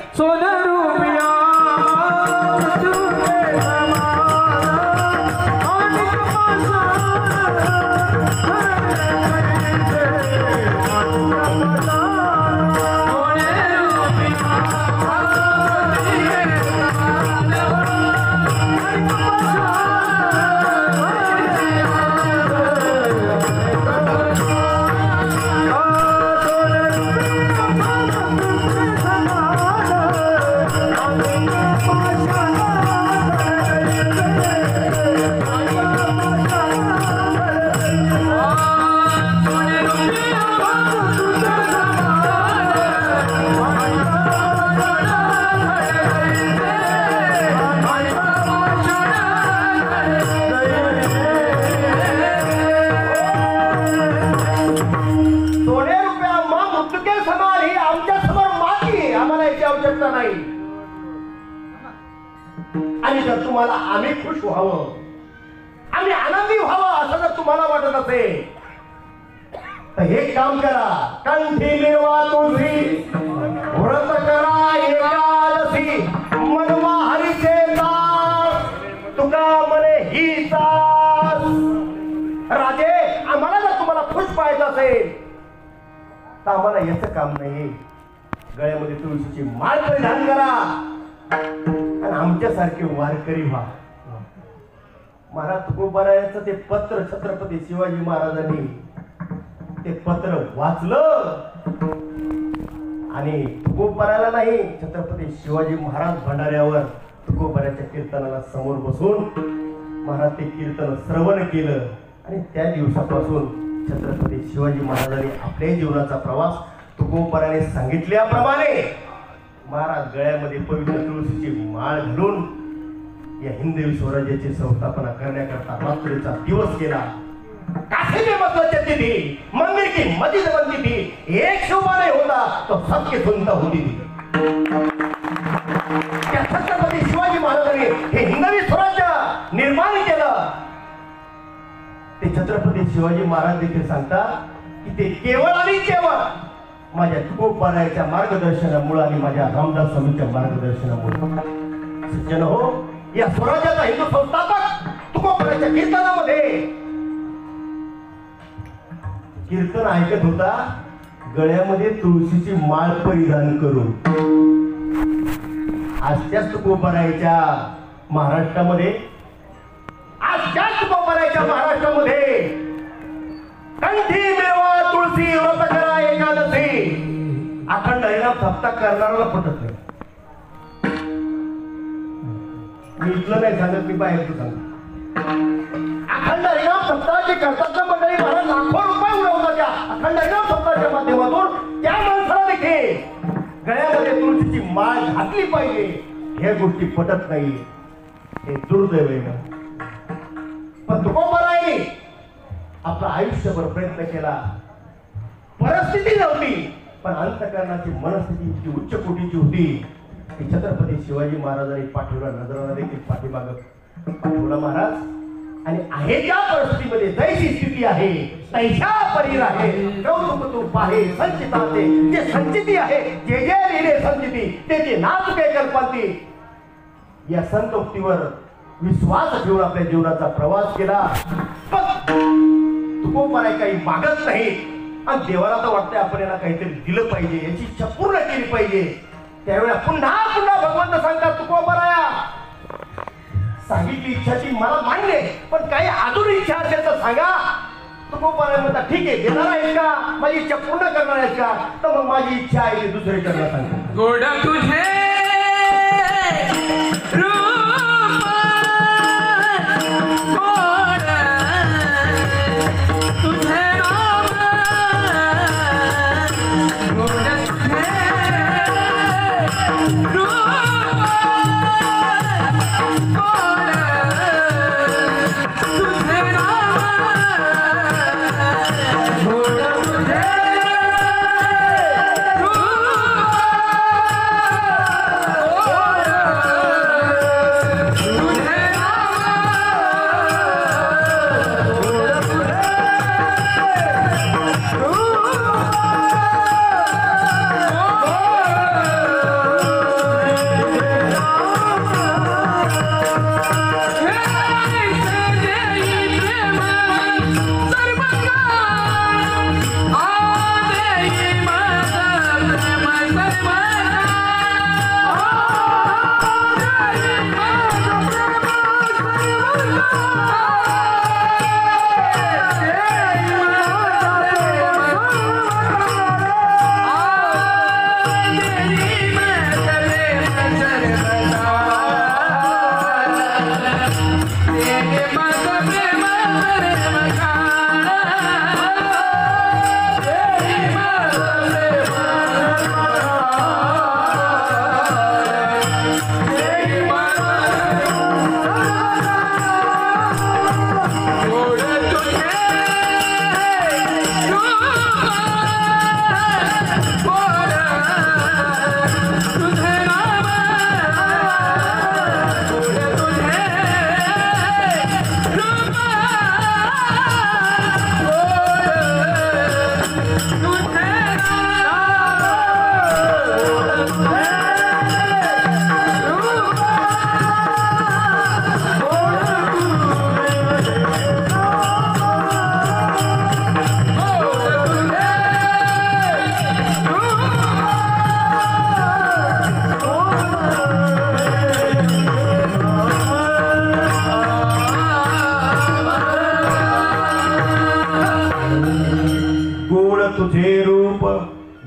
आणि जर तुम्हाला आम्ही खुश व्हावं, आम्ही आनंदी व्हावं असं जर तुम्हाला वाटत असेल तर हे काम करा. कंठी मिळवा तुळशी, व्रत करा एकादशी, मनवा हरीचे दास, तुका मने ही दास. राजे आम्हाला जर तुम्हाला खुश पाहायचं असेल तर आम्हाला याचं काम नाही, गळ्यामध्ये तुळशीची माळ परिधान करा आणि आमच्यासारखे वारकरी व्हा. महाराज तुकोबारायाचं ते पत्र छत्रपती शिवाजी महाराजांनी ते पत्र वाचलं आणि तुकोबाराला नाही, छत्रपती शिवाजी महाराज भंडाऱ्यावर तुकोबाराच्या कीर्तनाला समोर बसून महाराज ते कीर्तन श्रवण केलं. आणि त्या दिवसापासून छत्रपती शिवाजी महाराजांनी आपल्या जीवनाचा प्रवास तुकोबाराने सांगितल्याप्रमाणे महाराज गळ्यामध्ये पवित्र तुळशीची माळ घालून या हिंदवी स्वराज्याची संस्थापना करण्याकरता रात्रीचा दिवस केला. काशी में मसलत थी, मंदिर की मस्जिद बनती थी, एक शोभा नहीं होता तो सबकी सुनता होती थी. त्या छत्रपती शिवाजी महाराजांनी हे हिंदवी स्वराज्य निर्माण केलं. ते छत्रपती शिवाजी महाराज देखील सांगतात की ते केवळ आणि केवळ माझ्या तुकोबारायाच्या मार्गदर्शनामुळे आणि माझ्या रामदास स्वामींच्या मार्गदर्शनामुळे. सज्जन हो, या स्वराज्याचा हिंदू संस्थापक तुकोबारायाच्या कीर्तनामध्ये कीर्तन ऐकत होता गळ्यामध्ये तुळशीची माळ परिधान करून. आज त्याच तुकोबारायाच्या महाराष्ट्रामध्ये कंठी मिळवा तुळशी, व्रत करा एकादशी. अखंड हरिनाम सप्ताह करणाऱ्याला पटत नाही. मी इथलं नाही सांगत, मी बाहेरचं सांगतो. अखंड हरिनाम सप्ताहाचे करतात ना मंडळी, मला लाखो रुपये उडवतात त्या अखंड हरिनाम सप्ताहाच्या माध्यमातून. त्या माणसाला देखील गळ्यामध्ये तुळशीची माळ घातली पाहिजे, ह्या गोष्टी पटत नाही. हे दुर्दैव आहे. पण तुकोबारायाने आपलं आयुष्यभर प्रयत्न केला, परिस्थिती नव्हती, पण अंतःकरणाची मनस्थिती इतकी उच्च कोटीची होती की छत्रपती शिवाजी महाराजांनी पाठीवला नजराला देखील पाठीमागं पाठवला महाराज. आणि आहे त्या परिस्थितीमध्ये जैसी स्थिती आहे तैशा परीर आहे, कौतुक तू पाहे संचिताचे, जे संचिती आहे जे जे लिहिले संचिती ते ना चुके कल्पांती. या संतोक्तीवर विश्वास ठेवून आपल्या जीवनाचा प्रवास केला. पण तुकोबाराय काही मागत नाही आणि देवाला तर वाटतंय आपण याला काहीतरी दिलं पाहिजे, याची इच्छा पूर्ण केली पाहिजे. त्यावेळेला पुन्हा पुन्हा भगवंत सांगतात, तुकोबाराया सांगितली इच्छा ती मला मान्य आहे, पण काही अजून इच्छा असेल तर सांगा. तुकोबाराय म्हणतात, ठीक आहे, देणार आहेस का, माझी इच्छा पूर्ण करणार आहेस का, तर मग माझी इच्छा आहे ती दुसऱ्याच्या सांगा. गोड तुझे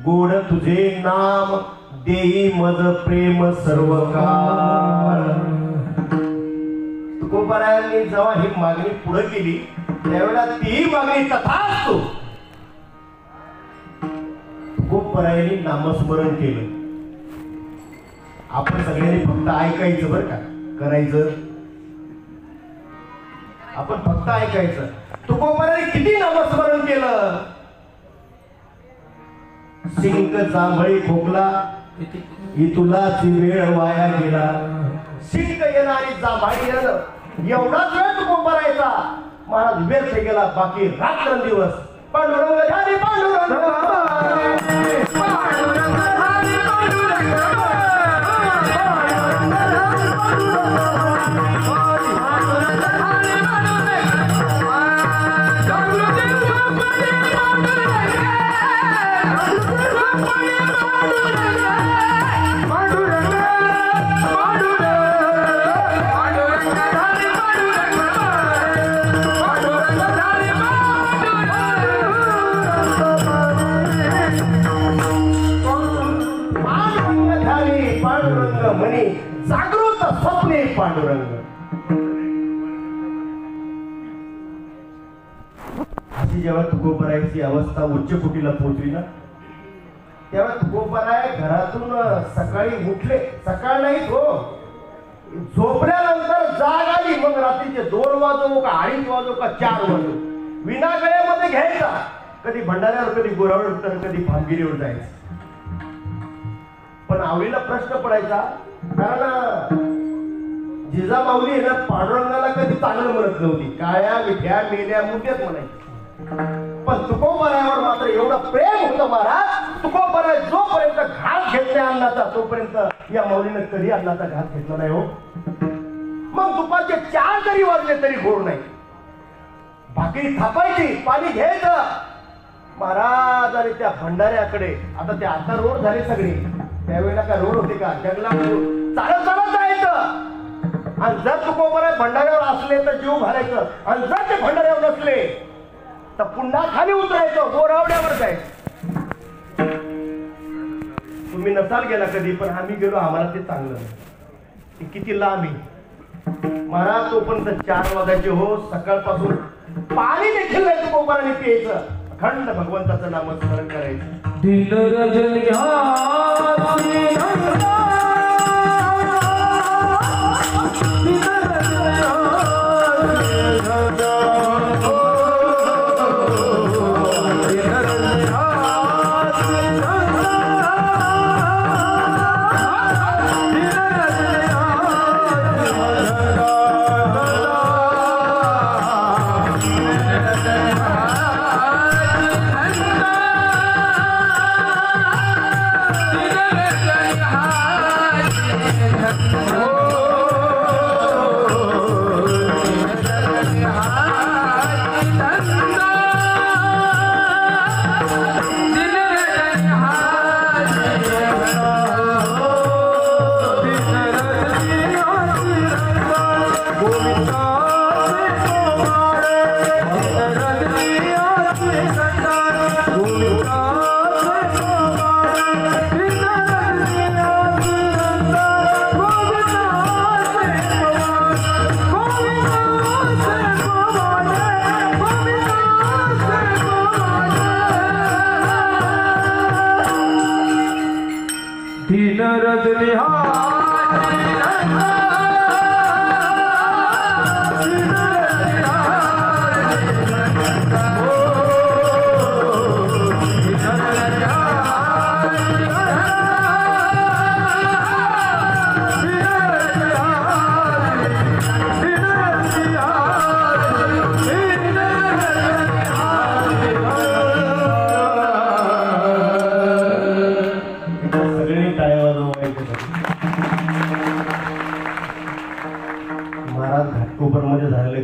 गोड तुझे नाम देई मज प्रेम सर्व काळ. तुकोबारायांनी जेव्हा ही मागणी पुढे केली त्यावेळेला ती मागणी तथास्तु. तुकोबारायांनी नामस्मरण केलं. आपण सगळ्यांनी फक्त ऐकायचं बरं का, करायचं आपण फक्त ऐकायचं. तुकोबारायांनी किती नामस्मरण केलं. सिंक जांभळी खोकला इतुलाची वेळ वाया गेला. सिंक येणं आणि जांभळी येणं एवढाच वेळ तुकोबारायचा महाराज व्यर्थ गेला. बाकी रात्रंदिवस पांडुरंग झाली पांडुरंग जागृत स्वप्ने पांडुरंग. अशी जेव्हा तुकोबारायची अवस्था उच्च कोटीला पोहोचली ना तेव्हा तुकोबाराय घरातून सकाळी उठले. सकाळ नाही हो, झोपल्यानंतर जाग आली. मग रात्रीचे 2 वाजो का 2:30 वाजो का 4 वाजो विनागळ्यामध्ये घ्यायचा, कधी भंडाऱ्यावर, कधी गोरावर, तर कधी भामगिरीवर जायचं. पण आवलीला प्रश्न पडायचा, कारण जिजामाऊली ना पांडुरंगाला कधी चांगलं म्हणत नव्हती, काळ्या मिठ्या मेल्या मुद्द्यात म्हणायची. पण तुकोबरायावर मात्र एवढं प्रेम होतं महाराज. तुकोबराय जोपर्यंत घात घेत नाही अन्नाचा, तोपर्यंत या माऊलीनं कधी अन्नाचा घात घेतला नाही हो. मग दुपारचे 4 जरी वाजले तरी घोर नाही. भाकरी थापायची, पाणी घ्यायचं. महाराज आणि त्या भंडाऱ्याकडे, आता रोड झाले सगळे, त्यावेळेला काय रोड होते का? जंगला चालत चालत जायचं. आणि जर तुकोबराय भंडाऱ्यावर असले तर जीव घालायचं, आणि जर ते भंडाऱ्यावर नसले तर पुन्हा खाली उतरायचं, गोरावड्यावर जायचं. तुम्ही नसाल गेला कधी, पण आम्ही गेलो, आम्हाला ते चांगलं नाही. किती लांब आहे महाराज. तोपर्यंत 4 वाजायचे हो. सकाळपासून पाणी देखील नाही तुकोबराने प्यायचं. अखंड भगवंताचं नामस्मरण करायचं.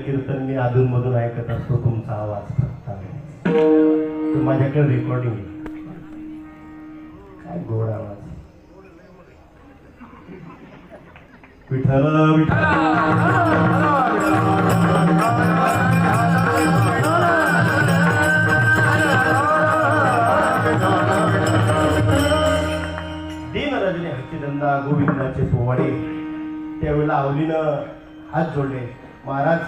कीर्तन मी अधून मधून ऐकत असतो. तुमचा आवाज माझ्याकडे रेकॉर्डिंग काय गोड आवाज. विठ्ठल विठ्ठल दिन रजनी हत्तीदंदा गोविंदाचे पोवाडे. त्यावेळेला आवलीनं हात जोडले. महाराज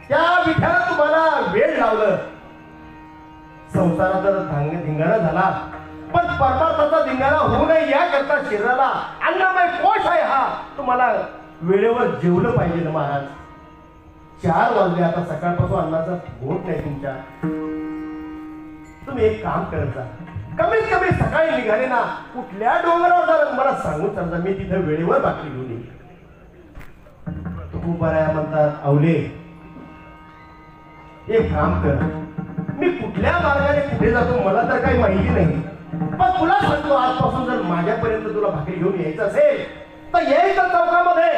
त्या विठ्ठला तुम्हाला वेळ लावलं. संसाराचा धिंगाणा झाला, पण परमार्थाचा धिंगाणा होऊ नये याकरता शरीराला अन्नमय कोश आहे हा. तुम्हाला वेळेवर जेवलं पाहिजे ना महाराज. 4 वाजले, आता सकाळपासून अन्नाचा घोट नाही तुमच्या. तुम्ही एक काम करता, कमीत कमी सकाळी निघाले ना, कुठल्या डोंगरावर मला सांगून समजा, मी तिथे वेळेवर भाकरी घेऊन येईल. तुकोबराया म्हणतात, आवले एक काम कर, मी कुठल्या मार्गाने कुठे जातो मला तर काही माहिती नाही, पण तुला सांगतो आजपासून जर माझ्यापर्यंत तुला भाकरी घेऊन यायचं असेल तर यायचं चौकामध्ये.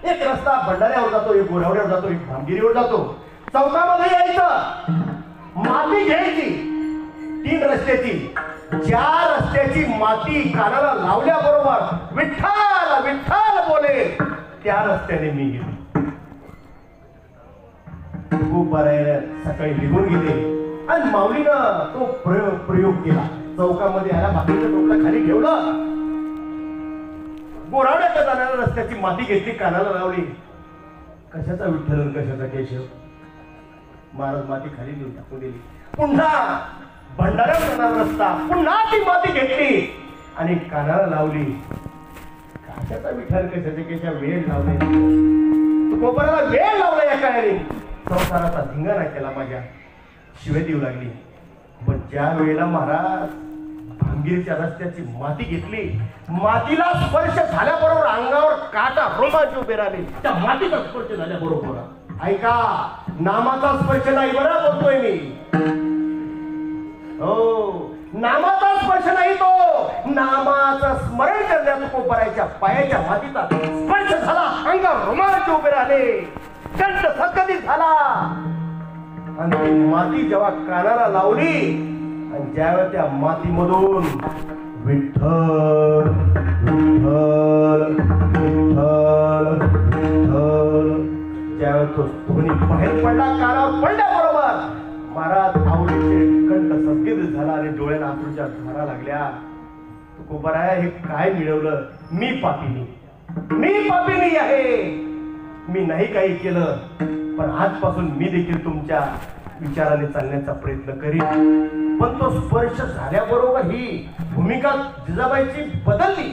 एक रस्ता भंडाऱ्यावर जातो, एक गोरावड्यावर जातो, एक भामगिरीवर जातो. चौकामध्ये यायचं, माती घ्यायची 3 रस्त्याची. 4 रस्त्याची माती कानाला लावल्याबरोबर विठ्ठल विठ्ठल बोले, त्या रस्त्याने मी गेलो. तुकोबराया सकाळी निघून गेले आणि माऊलीनं तो प्रयोग केला. चौकामध्ये आला, भाकरीचं टोपलं खाली ठेवलं, गोरावड्याच्या जाणाऱ्या रस्त्याची माती घेतली, कानाला लावली. कशाचा विठ्ठल कशाचा केशव. महाराज माती खाली देऊन टाकून दिली. पुन्हा भंडाऱ्यावर जाणारा रस्ता, पुन्हा ती माती घेतली आणि कानाला लावली. कशाचा विठ्ठल कशाचा केशव. वेळ लावले तुकोबराला, वेळ लावला या काळाने. संसाराचा धिंगाणा केला, माझ्या शिव्या देऊ लागली. पण ज्या वेळेला महाराज भांगीरच्या रस्त्याची माती घेतली, मातीला स्पर्श झाल्याबरोबर अंगावर काटा रोमांच उभे राहिले. त्या मातीचा स्पर्श झाल्याबरोबर ऐका, नामाचा स्पर्श नाही बरं बोलतोय मी. हो, नामाचा स्पर्श नाही, तो नामाचं स्मरण करण्यात कोपरायच्या पायाच्या मातीचा स्पर्श झाला. अंगावर रोमांच उभे राहिले, कंठ सकदित झाला. आणि ती माती जेव्हा कानाला लावली आणि ज्यावेळेस त्या मातीमधून विठ्ठल विठ्ठल विठ्ठल विठ्ठल ज्यावेळेस तो ध्वनी बाहेर पडला, कानावर पडल्याबरोबर महाराज आवडीचे कंठ सकदित झाला आणि डोळ्याला अश्रूच्या धारा लागल्या. तुकोबाराया, हे काय मिळवलं? मी पापिनी आहे. मी नाही काही केलं, पण आजपासून मी देखील तुमच्या विचाराने चालण्याचा प्रयत्न करीन. पण तो स्पर्श झाल्याबरोबर ही भूमिका जिजाबाईची बदलली.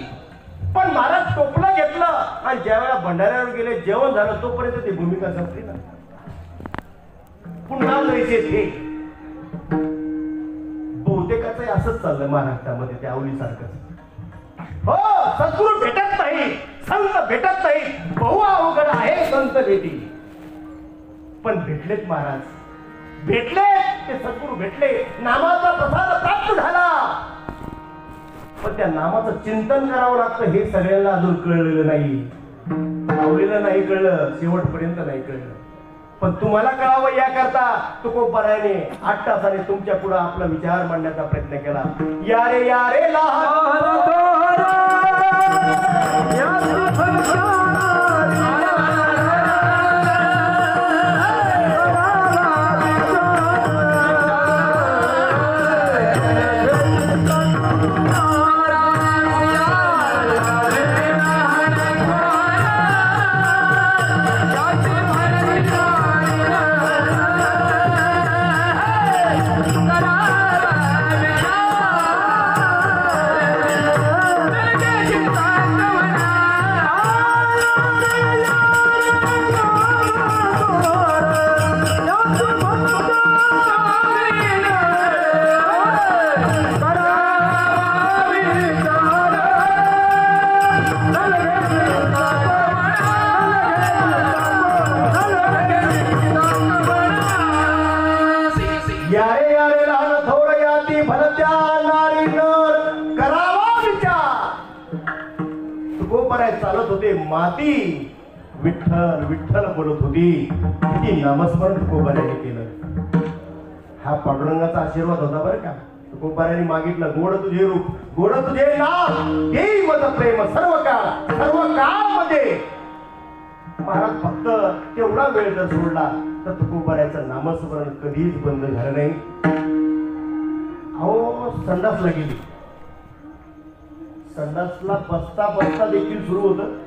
पण महाराज टोपला घेतलं आणि ज्या वेळा भंडाऱ्यावर गेले, जेवण झालं, तोपर्यंत ती भूमिका संपली ना. पुन्हा जायचे ते. बहुतेकाच असंच चाललं महाराष्ट्रामध्ये, त्या आवलीसारखंच. हो, सद्गुरू भेटत नाही, संत भेटत नाही, बहु अवघड आहे संत भेटी. पण भेटलेत महाराज, भेटले ते सद्गुरू भेटले, नामाचा प्रसाद प्राप्त झाला. पण त्या नामाचं चिंतन करावं लागतं, हे सगळ्यांना अजून कळलेलं नाही. आवडीलं नाही कळलं, शेवटपर्यंत नाही कळलं. पण तुम्हाला कळावं याकरता तुकोबारायाने 8 तासाने तुमच्या पुढे आपला विचार मांडण्याचा प्रयत्न केला. यारे यारे चालत होते, माती विठ्ठल विठ्ठल बोलत होती. किती नामस्मरण तुकोबारायाने केलं. हा पांडुरंगाचा आशीर्वाद होता बरं का. तुकोबारायाने मागितलं, गोड तुझे रूप, गोड तुझे नाम, देई मज प्रेम सर्व काळ मध्ये. महाराज फक्त तेवढा वेळ जर सोडला तर तुकोबारायाचं नामस्मरण कधीच बंद झालं नाही. अहो, संडासला गेली, संडासला बसता बसता देखील सुरू होतं.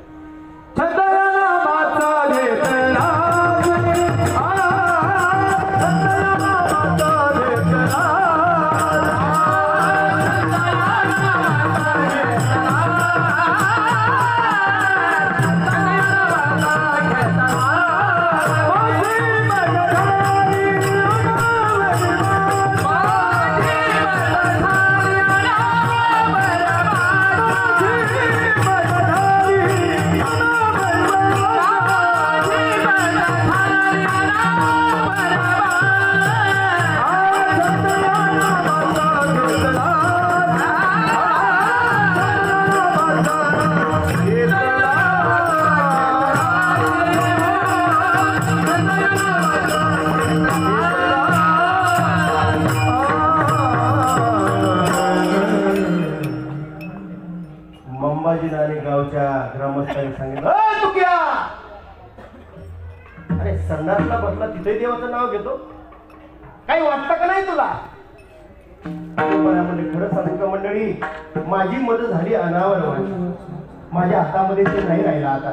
गावच्या ग्रामस्थांनी सांगितलं, अरे संडासला बसला तिथे देवाचं नाव घेतो, काही वाटतं का नाही तुला? म्हणजे खरं सांगू का मंडळी, माझी मदत झाली अनावर, माझ्या हातामध्ये ते नाही राहिला. आता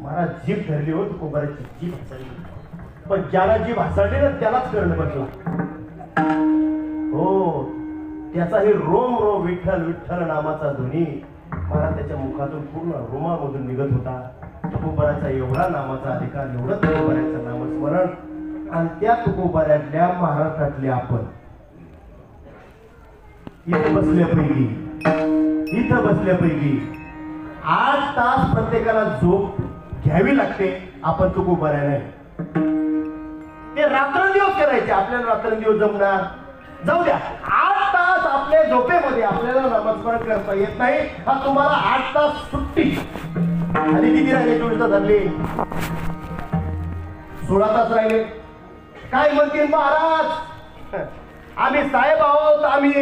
मला जीभ धरली हो तुकोबाराची, जीभ हसडली. पण ज्याला जीभ हसडली ना त्यालाच करणं बसला. हो, त्याचा हे रोम रोम विठ्ठल विठ्ठल नामाचा ध्वनी मला त्याच्या मुखातून पूर्ण रोमामधून निघत होता. तुकोबाराचा एवढा नामाचा अधिकार, एवढं तुकोबाराचं नामस्मरण, आणि त्या तुकोबाऱ्यातल्या महाराष्ट्रातले आपण इथं बसल्यापैकी 8 तास प्रत्येकाला झोप घ्यावी लागते. आपण तुकोबाऱ्या नाही, ते रात्रंदिवस करायचे. आपल्याला रात्रंदिवस जमणार, जाऊ द्या. 8 तास आपल्या झोपेमध्ये आपल्याला नामस्मरण करता येत नाही. हा तुम्हाला 8 तास सुट्टी. आणि किती राहिले? 24 तास धरले, 16 तास राहिले. काय म्हणतील महाराज, आम्ही साहेब आहोत, आम्ही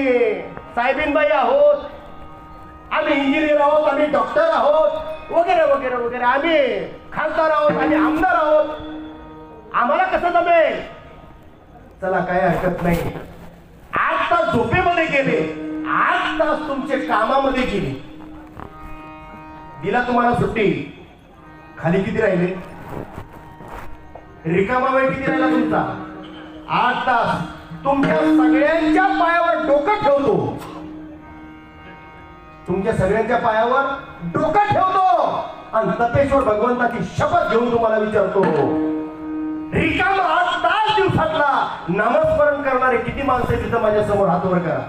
साहेबीनबाई आहोत, आम्ही इंजिनियर आहोत, आम्ही डॉक्टर आहोत, वगैरे वगैरे वगैरे, आम्ही खासदार आहोत, आम्ही आमदार आहोत, आम्हाला कसं जमेल? चला, काय हरकत नाही. 8 तास झोपेमध्ये गेले, 8 तास तुमचे कामामध्ये गेले, दिला तुम्हाला सुट्टी. खाली किती राहिले? रिकामा वेळ किती राहिला तुमचा? 8 तास. तुमच्या सगळ्यांच्या पायावर डोकं ठेवतो, तुमच्या सगळ्यांच्या पायावर डोकं ठेवतो, आणि तपेश्वर भगवंताची शपथ घेऊन तुम्हाला विचारतो, रिकामा 8 तास दिवसातला नामस्मरण करणारे किती माणसं तिथं माझ्या समोर हात वर करा.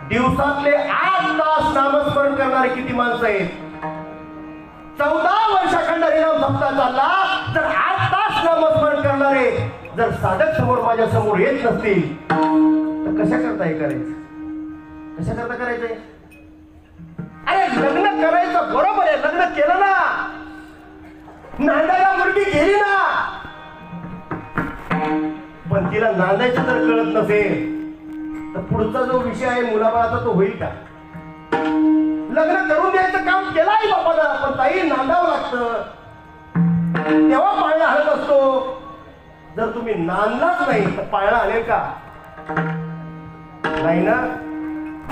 दिवसातले 8 तास नामस्मरण करणारे किती माणसं आहेत? 14 वर्षाखंड हरिनाम सप्ताह चालला, जर 8 तास नामस्मरण करणारे जर साधक समोर माझ्या समोर येत नसतील तर कशा करता हे करायचं? कशा करता करायचंय? अरे लग्न करायचं बरोबर आहे, लग्न केलं ना, नांदायला मुलगी गेली ना, पण तिला नांदायचं जर कळत नसेल तर पुढचा जो विषय आहे मुलाबाळाचा तो होईल का? लग्न करून द्यायचं काम केलं आई बापाला, पण ताई नांदावं लागतं, तेव्हा पाळणा हलत असतो. जर तुम्ही नांदलाच नाही तर पाळणा हलेल का? नाही ना.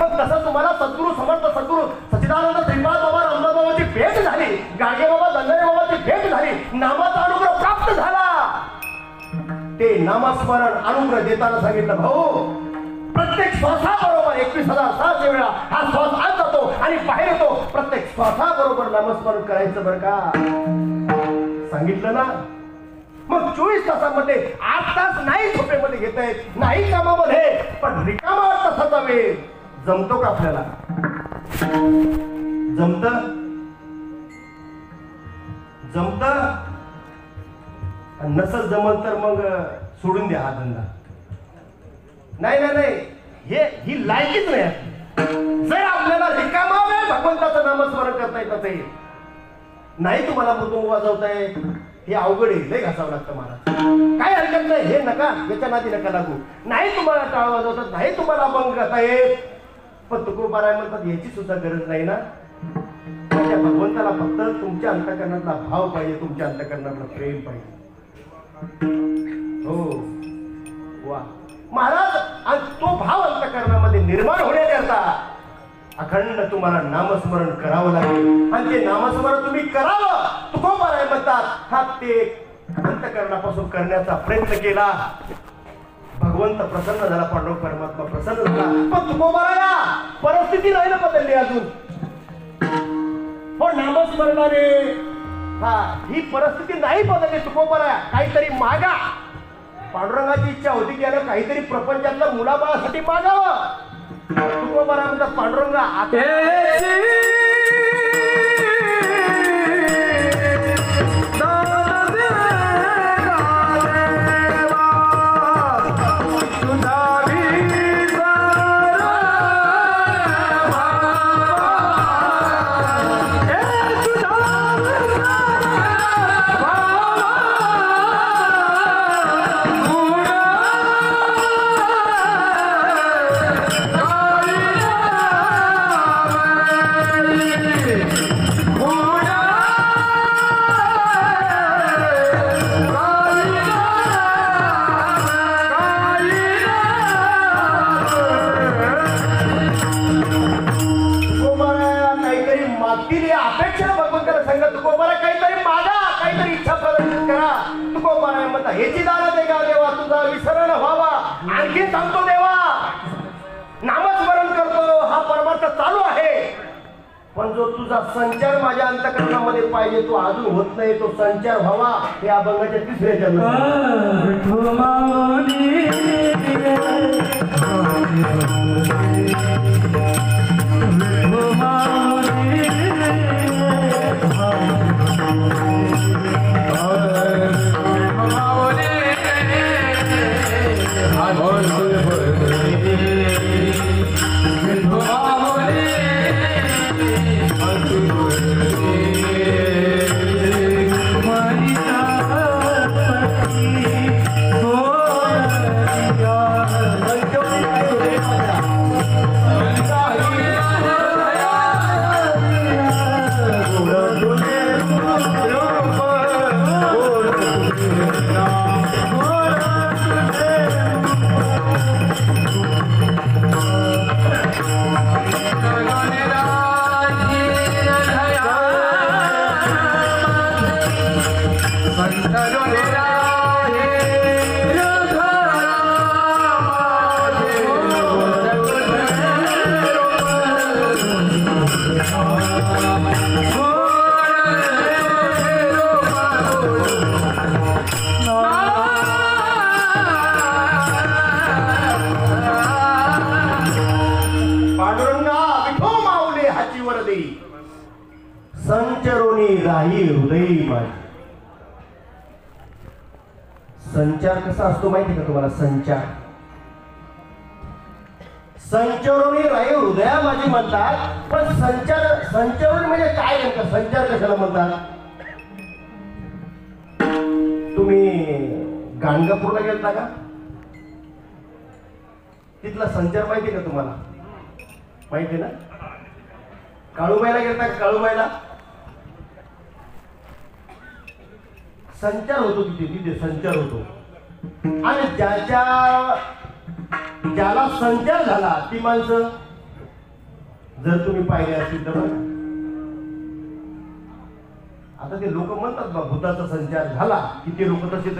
मग तसं तुम्हाला सद्गुरू समर्थ सद्गुरू सच्चिदानंद श्रीपाद बाबा रामदास बाबाची भेट झाली, गाडगे बाबा दंडारे बाबाची भेट झाली, नामाचा अनुग्रह प्राप्त झाला. ते नामस्मरण अनुग्रह देताना सांगितलं, भाऊ प्रत्येक श्वासाबरोबर 21,600 वेळा हा श्वास आत जातो आणि बाहेर येतो, प्रत्येक श्वासाबरोबर नामस्मरण करायचं बरं का, सांगितलं ना. मग 24 तासामध्ये 8 तास नाही झोपेमध्ये घेता येत, नाही कामामध्ये, पण रिकामा 8 तासाचा वेळ जमतो का आपल्याला? जमत नसल जमल तर मग सोडून द्या हा धंदा. नाही नाही नाही, ही लायकीच नाही. जर आपल्याला रिकामा वेळ भगवंताचं नामस्मरण करता येत असेल, नाही तुम्हाला मृदुंग वाजवता येत, हे अवघड आहे, लय घासावं लागतं मला, काय हरकत नाही, हे नका, याच्या नादी नका लागू. नाही तुम्हाला टाळ वाजवतात, नाही तुम्हाला अभंग करता येत, पण तुकोबाराय म्हणतात याची सुद्धा गरज नाही ना. त्या भगवंताला फक्त तुमच्या अंतःकरणातला भाव पाहिजे, तुमच्या अंतःकरणातला प्रेम पाहिजे. हो वा महाराज, आणि तो भाव अंतःकरणामध्ये निर्माण होण्याकरता अखंड तुम्हाला नामस्मरण करावं लागेल, आणि ते नामस्मरण तुम्ही करावं. तुकोबाराय म्हणतात हा ते अंतःकरणापासून करण्याचा प्रयत्न केला, भगवंत प्रसन्न झाला, पांडुरंग परमात्मा प्रसन्न झाला. पण तुकोबाराया परिस्थिती नाही ना बदलली अजून. हो नामस्मरणाने ही परिस्थिती नाही बदलली. तुकोबाराया काहीतरी मागा. पांडुरंगाची इच्छा होती की यानं काहीतरी प्रपंचातल्या मुलाबाळासाठी मागावं. तुकोबाराय म्हणतात पांडुरंगा आता ह्याची दान दे का देवा, तुझा विसरण व्हावा. आणखी सांगतो देवा, नामस्मरण करतो हा परमार्थ चालू आहे, पण जो तुझा संचार माझ्या अंतःकरणामध्ये पाहिजे तो अजून होत नाही, तो संचार व्हावा हे अभंगाच्या तिसऱ्या संचरोनी राही हृदयी माझी. संचार कसा असतो माहिती का तुम्हाला? संचरोनी राही हृदया माझी म्हणतात, पण संचरण म्हणजे काय नेमकं? संचार कशाला म्हणतात? तुम्ही गाणगापूरला गेलता का? तिथला संचार माहिती का तुम्हाला? माहिती ना? काळूबाईला गेलता का? काळूबाईला संचार होतो, तिथे संचार होतो. आणि ज्याला संचार झाला ती माणसं जर तुम्ही पाहिले असतील तर आता ते लोक म्हणतात बा भूताचा संचार झाला की ते लोक तसे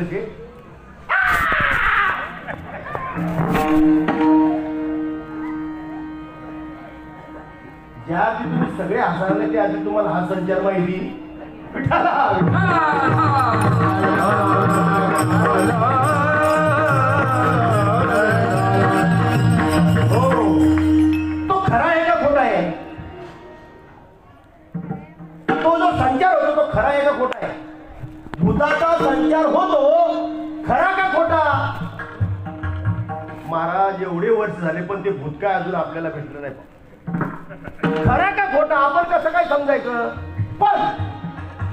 ज्या आधी तुम्ही सगळे हसायला ते आधी तुम्हाला हा संचार माहिती. हो, तो खरा आहे का खोटा आहे? तो जो संचार होतो तो खरा आहे का खोटा आहे? भूताचा संचार होतो, खरा का खोटा? महाराज एवढे वर्ष झाले पण ते भूत काय अजून आपल्याला भेटलं नाही. खरा का खोटा आपण कसं काय समजायचं? पण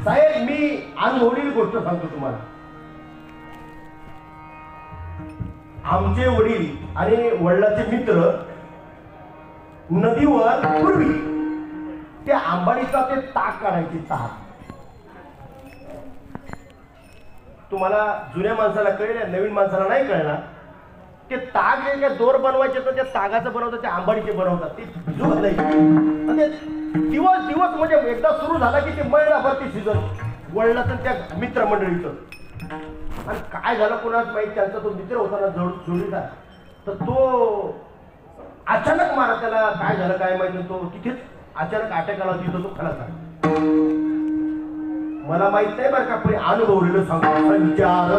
साहेब मी अनुभवलेली गोष्ट सांगतो तुम्हाला. आमचे वडील आणि वडिलांचे मित्र नदीवर पूर्वी ते आंबाडीचा ते ताक काढायचे. ताक तुम्हाला जुन्या माणसाला कळेल, नवीन माणसाला नाही कळणार. ते ताग जे काय दोर बनवायचे तर त्या तागाचं बनवतात, ते आंबाडीचे बनवतात. ते भिजवत नाही. दिवस म्हणजे एकदा सुरू झाला की ते महिनाभर ते शिजत वळलं तर त्या मित्रमंडळीचं. आणि काय झालं कोणाच माहिती, त्यांचा तो मित्र होता ना जोडीदार, तर तो अचानक मारा. त्याला काय झालं काय माहिती, तो तिथेच अचानक अटॅक आला, तिथं तो खलासा. मला माहित नाही बरं का, पण अनुभवलेलं सांगतो संचार.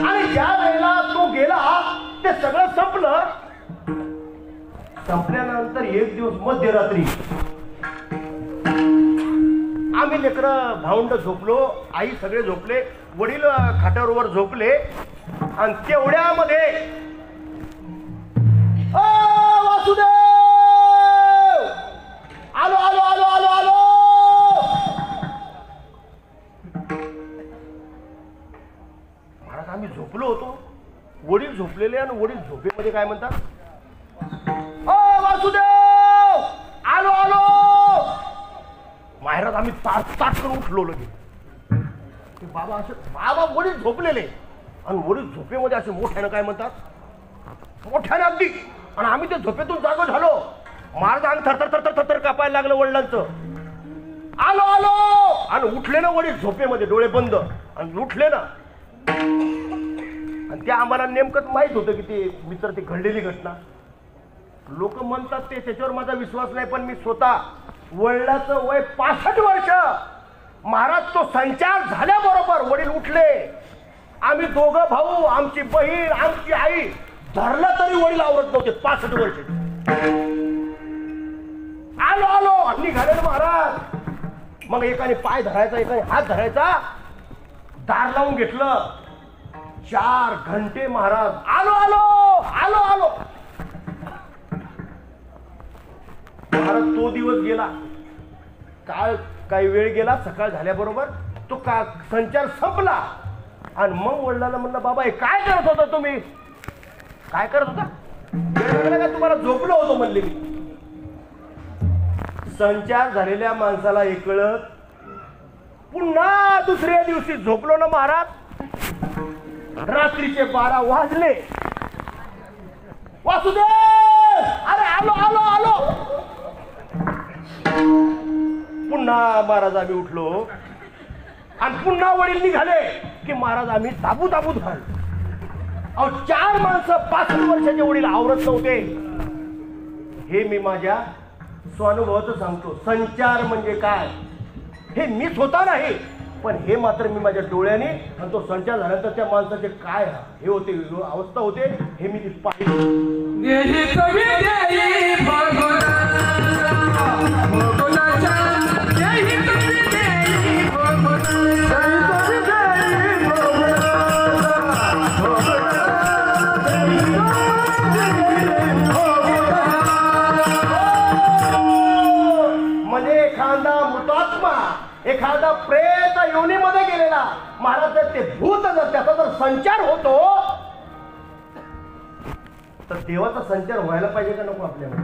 आणि ज्या वेळेला तो गेला ते सगळं संपलं. संपल्यानंतर एक दिवस मध्यरात्री आम्ही लेकरं भावंड झोपलो, आई सगळे झोपले, वडील खाटावर झोपले. आणि तेवढ्यामध्ये वासुदेव आलो आलो आलो आलो आलो. महाराज आम्ही झोपलो होतो, वडील झोपलेले, आणि वडील झोपेमध्ये काय म्हणतात, वासुदेव आलो आलो. महाराज आम्ही ताट करून उठलो लगे. बाबा असं, बाबा वडील झोपलेले आणि वडील झोपेमध्ये असे मोठ्यानं काय म्हणतात, मोठ्याने अगदी. आणि आम्ही ते झोपेतून जागो झालो. महाराज अंग थरथर थरथर थरथर कापायला लागलं वडिलांचं. आलो आलो. आणि उठले ना वडील झोपेमध्ये, डोळे बंद, आणि उठले ना. आणि ते आम्हाला नेमकंच माहित होतं की ते मित्र, ते घडलेली घटना. लोक म्हणतात ते, त्याच्यावर माझा विश्वास नाही, पण मी स्वतः वडिलाचं वय 65 वर्ष. महाराज तो संचार झाल्याबरोबर वडील उठले. आम्ही दोघं भाऊ, आमची बहीण, आमची आई धरलं तरी वडील आवरत नव्हते. 65 वर्ष. आलो आलो निघाले महाराज. मग एकाने पाय धरायचा, एकाने हात धरायचा. दार लावून घेतलं. 4 घंटे महाराज आलो आलो आलो आलो. महाराज तो दिवस गेला. काही वेळ गेला. सकाळ झाल्याबरोबर तो संचार संपला. आणि मग वडिलांना म्हणलं, बाबा हे काय करत होता तुम्ही? काय करत होता? काय तुम्हाला झोपलो होतो म्हणले मी. संचार झालेल्या माणसाला हे कळत. पुन्हा दुसऱ्या दिवशी झोपलो ना महाराज. रात्रीचे 12 वाजले. वासुदेव अरे आलो आलो आलो. पुन्हा महाराज आम्ही उठलो आणि पुन्हा वडील निघाले की महाराज आम्ही ताबू ताबू झालो. अहो 4 माणसं 65 वर्षाचे वडील आवरत नव्हते. हे मी माझ्या स्वानुभवाचं सांगतो. संचार म्हणजे काय हे मी स्वतः नाही, पण हे मात्र मी माझ्या डोळ्याने. आणि तो संचार झाल्यानंतर त्या माणसाचे काय हे होते, अवस्था होते, हे मी पाहिले. एखादा प्रेत योनीमध्ये गेलेला महाराज ते भूत जर त्याचा जर संचार होतो तर देवाचा संचार व्हायला पाहिजे का नको आपल्याला?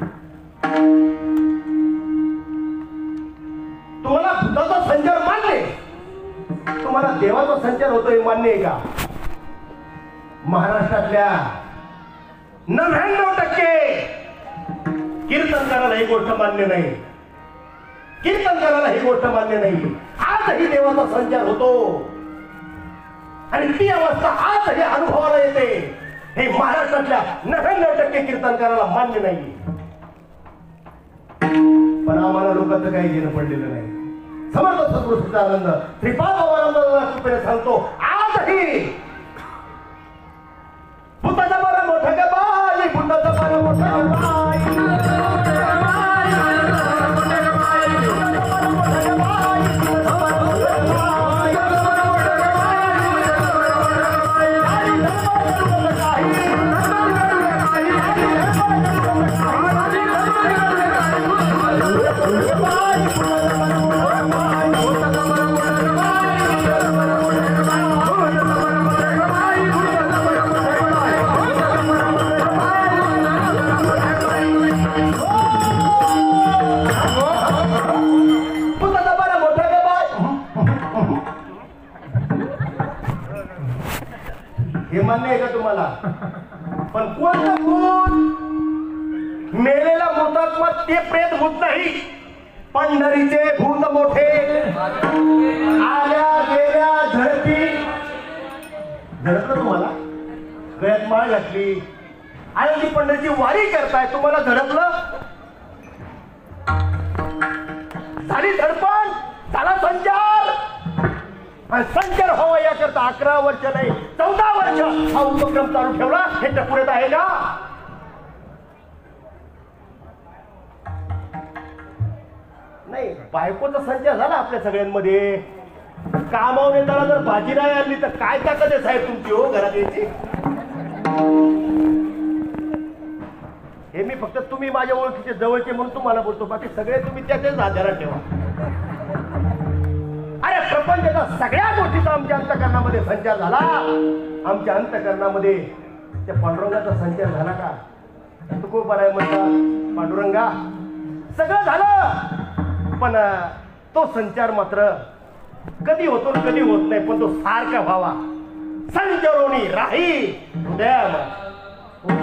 तुम्हाला भूताचा संचार मान्य, तुम्हाला देवाचा संचार होतोय मान्य आहे का? महाराष्ट्रातल्या 99% कीर्तनकाराला ही गोष्ट मान्य नाही. कीर्तनकाराला ही गोष्ट मान्य नाही. आजही देवाचा संचार होतो आणि ती अवस्था आजही अनुभवाला येते. हे महाराष्ट्रातल्या 99% कीर्तनकाराला मान्य नाही. पण आम्हाला लोकांचं काही घेणं पडलेलं नाही. समर्थ सद्गुरूचा आनंद श्रीपाद बाबांना कृपेने सांगतो, आजही बुद्धाचा बरा मोठा का बाई, बुद्धाचा बरा मोठा का बाई. हे मान्य आहे का तुम्हाला? पण कोणतं भूत? मेलेला मृतात्मा ते प्रेत भूत नाही. पंढरीचे भूत मोठे, आल्या गेल्या झडपी. झडपलं तुम्हाला? गळ्यात माळ घातली, आळंदी पंढरीची वारी करताय, तुम्हाला झडपलं? झाली धडपण, झाला संचार. आणि संचार व्हावा याकरता 11 वर्ष नाही 14 वर्ष हा उपक्रम चालू ठेवला. हे पुरेत आहे का? नाही. बायकोचा संचार झाला आपल्या सगळ्यांमध्ये. कामावून येताना जर भाजी नाही आणली तर काय ताकद आहे साहेब तुमची हो घरात यायची? हे मी फक्त तुम्ही माझ्या ओळखीचे जवळचे म्हणून तुम्हाला बोलतो, बाकी सगळे तुम्ही त्याच्याच आधारात ठेवा. अरे प्रपंचाच्या सगळ्या गोष्टीचा आमच्या अंतःकरणामध्ये संचार झाला. आमच्या अंतःकरणामध्ये त्या पांडुरंगाचा संचार झाला का? तुकोबाराय म्हणतात, पांडुरंगा सगळं झालं, पण तो संचार मात्र कधी होतो कधी होत नाही. पण तो सारखा व्हावा. संचारोनी राही हृदयाम.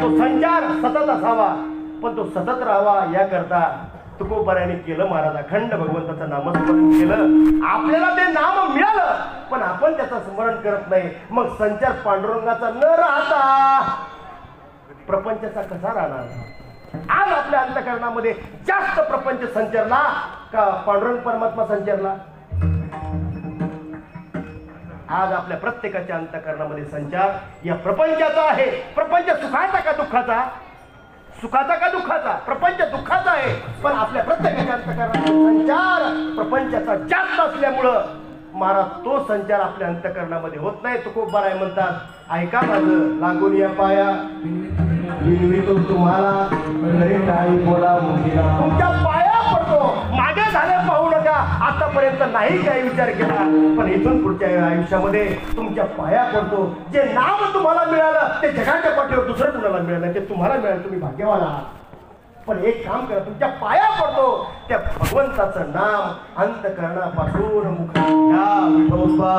तो संचार सतत असावा, पण तो सतत राहावा याकरता तुकोबारायाने केलं. महाराज अखंड भगवंताचं नामस्मरण केलं. आपल्याला ते नाम मिळालं, पण आपण त्याचं स्मरण करत नाही. मग संचार पांडुरंगाचा न राहता प्रपंचाचा कसा राहणार? आज आपल्या अंतःकरणामध्ये जास्त प्रपंच संचारला का पांडुरंग परमात्मा संचारला? आज आपल्या प्रत्येकाच्या अंतःकरणामध्ये संचार या प्रपंचाचा आहे. प्रपंच सुखाचा का दुःखाचा? सुखाचा का दुःखाचा? प्रपंच दुःखाचा आहे. पण आपल्या प्रत्येकाच्या अंतःकरणामध्ये संचार प्रपंचाचा जास्त असल्यामुळं महाराज तो संचार आपल्या अंतःकरणामध्ये होत नाही. तुकोबाराय म्हणतात, ऐका माझं लागून या पाया विनवितो तुम्हाला बोला तुमच्या पाया पडतो. मागे झाले पाहू नका. आतापर्यंत नाही काही विचार केला, पण इथून पुढच्या आयुष्यामध्ये तुमच्या पाया पडतो. जे नाम तुम्हाला मिळालं ते जगाच्या पाठीवर दुसरं कुणाला मिळालं ते तुम्हाला मिळालं. तुम्ही भाग्यवान आहात. पण एक काम करा, तुमच्या पाया पडतो त्या भगवंताचं नाम अंतःकरणापासून मुखात घ्या. विठोबा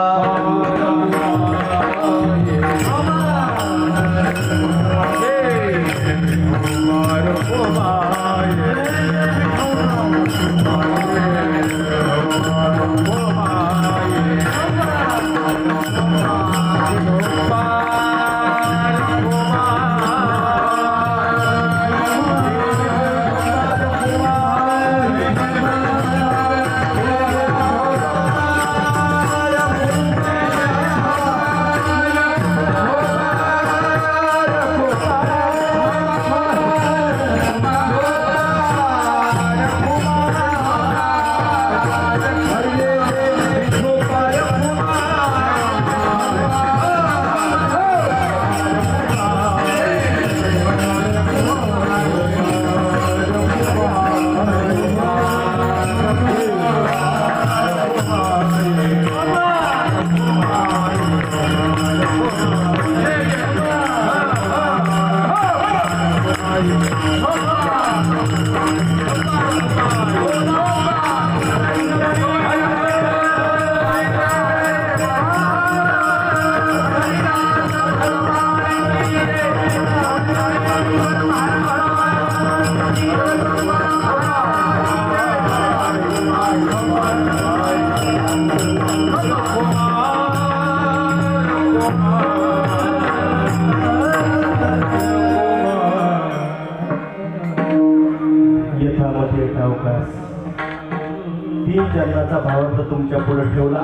चरणाचा भावार्थ तुमच्या पुढे ठेवला.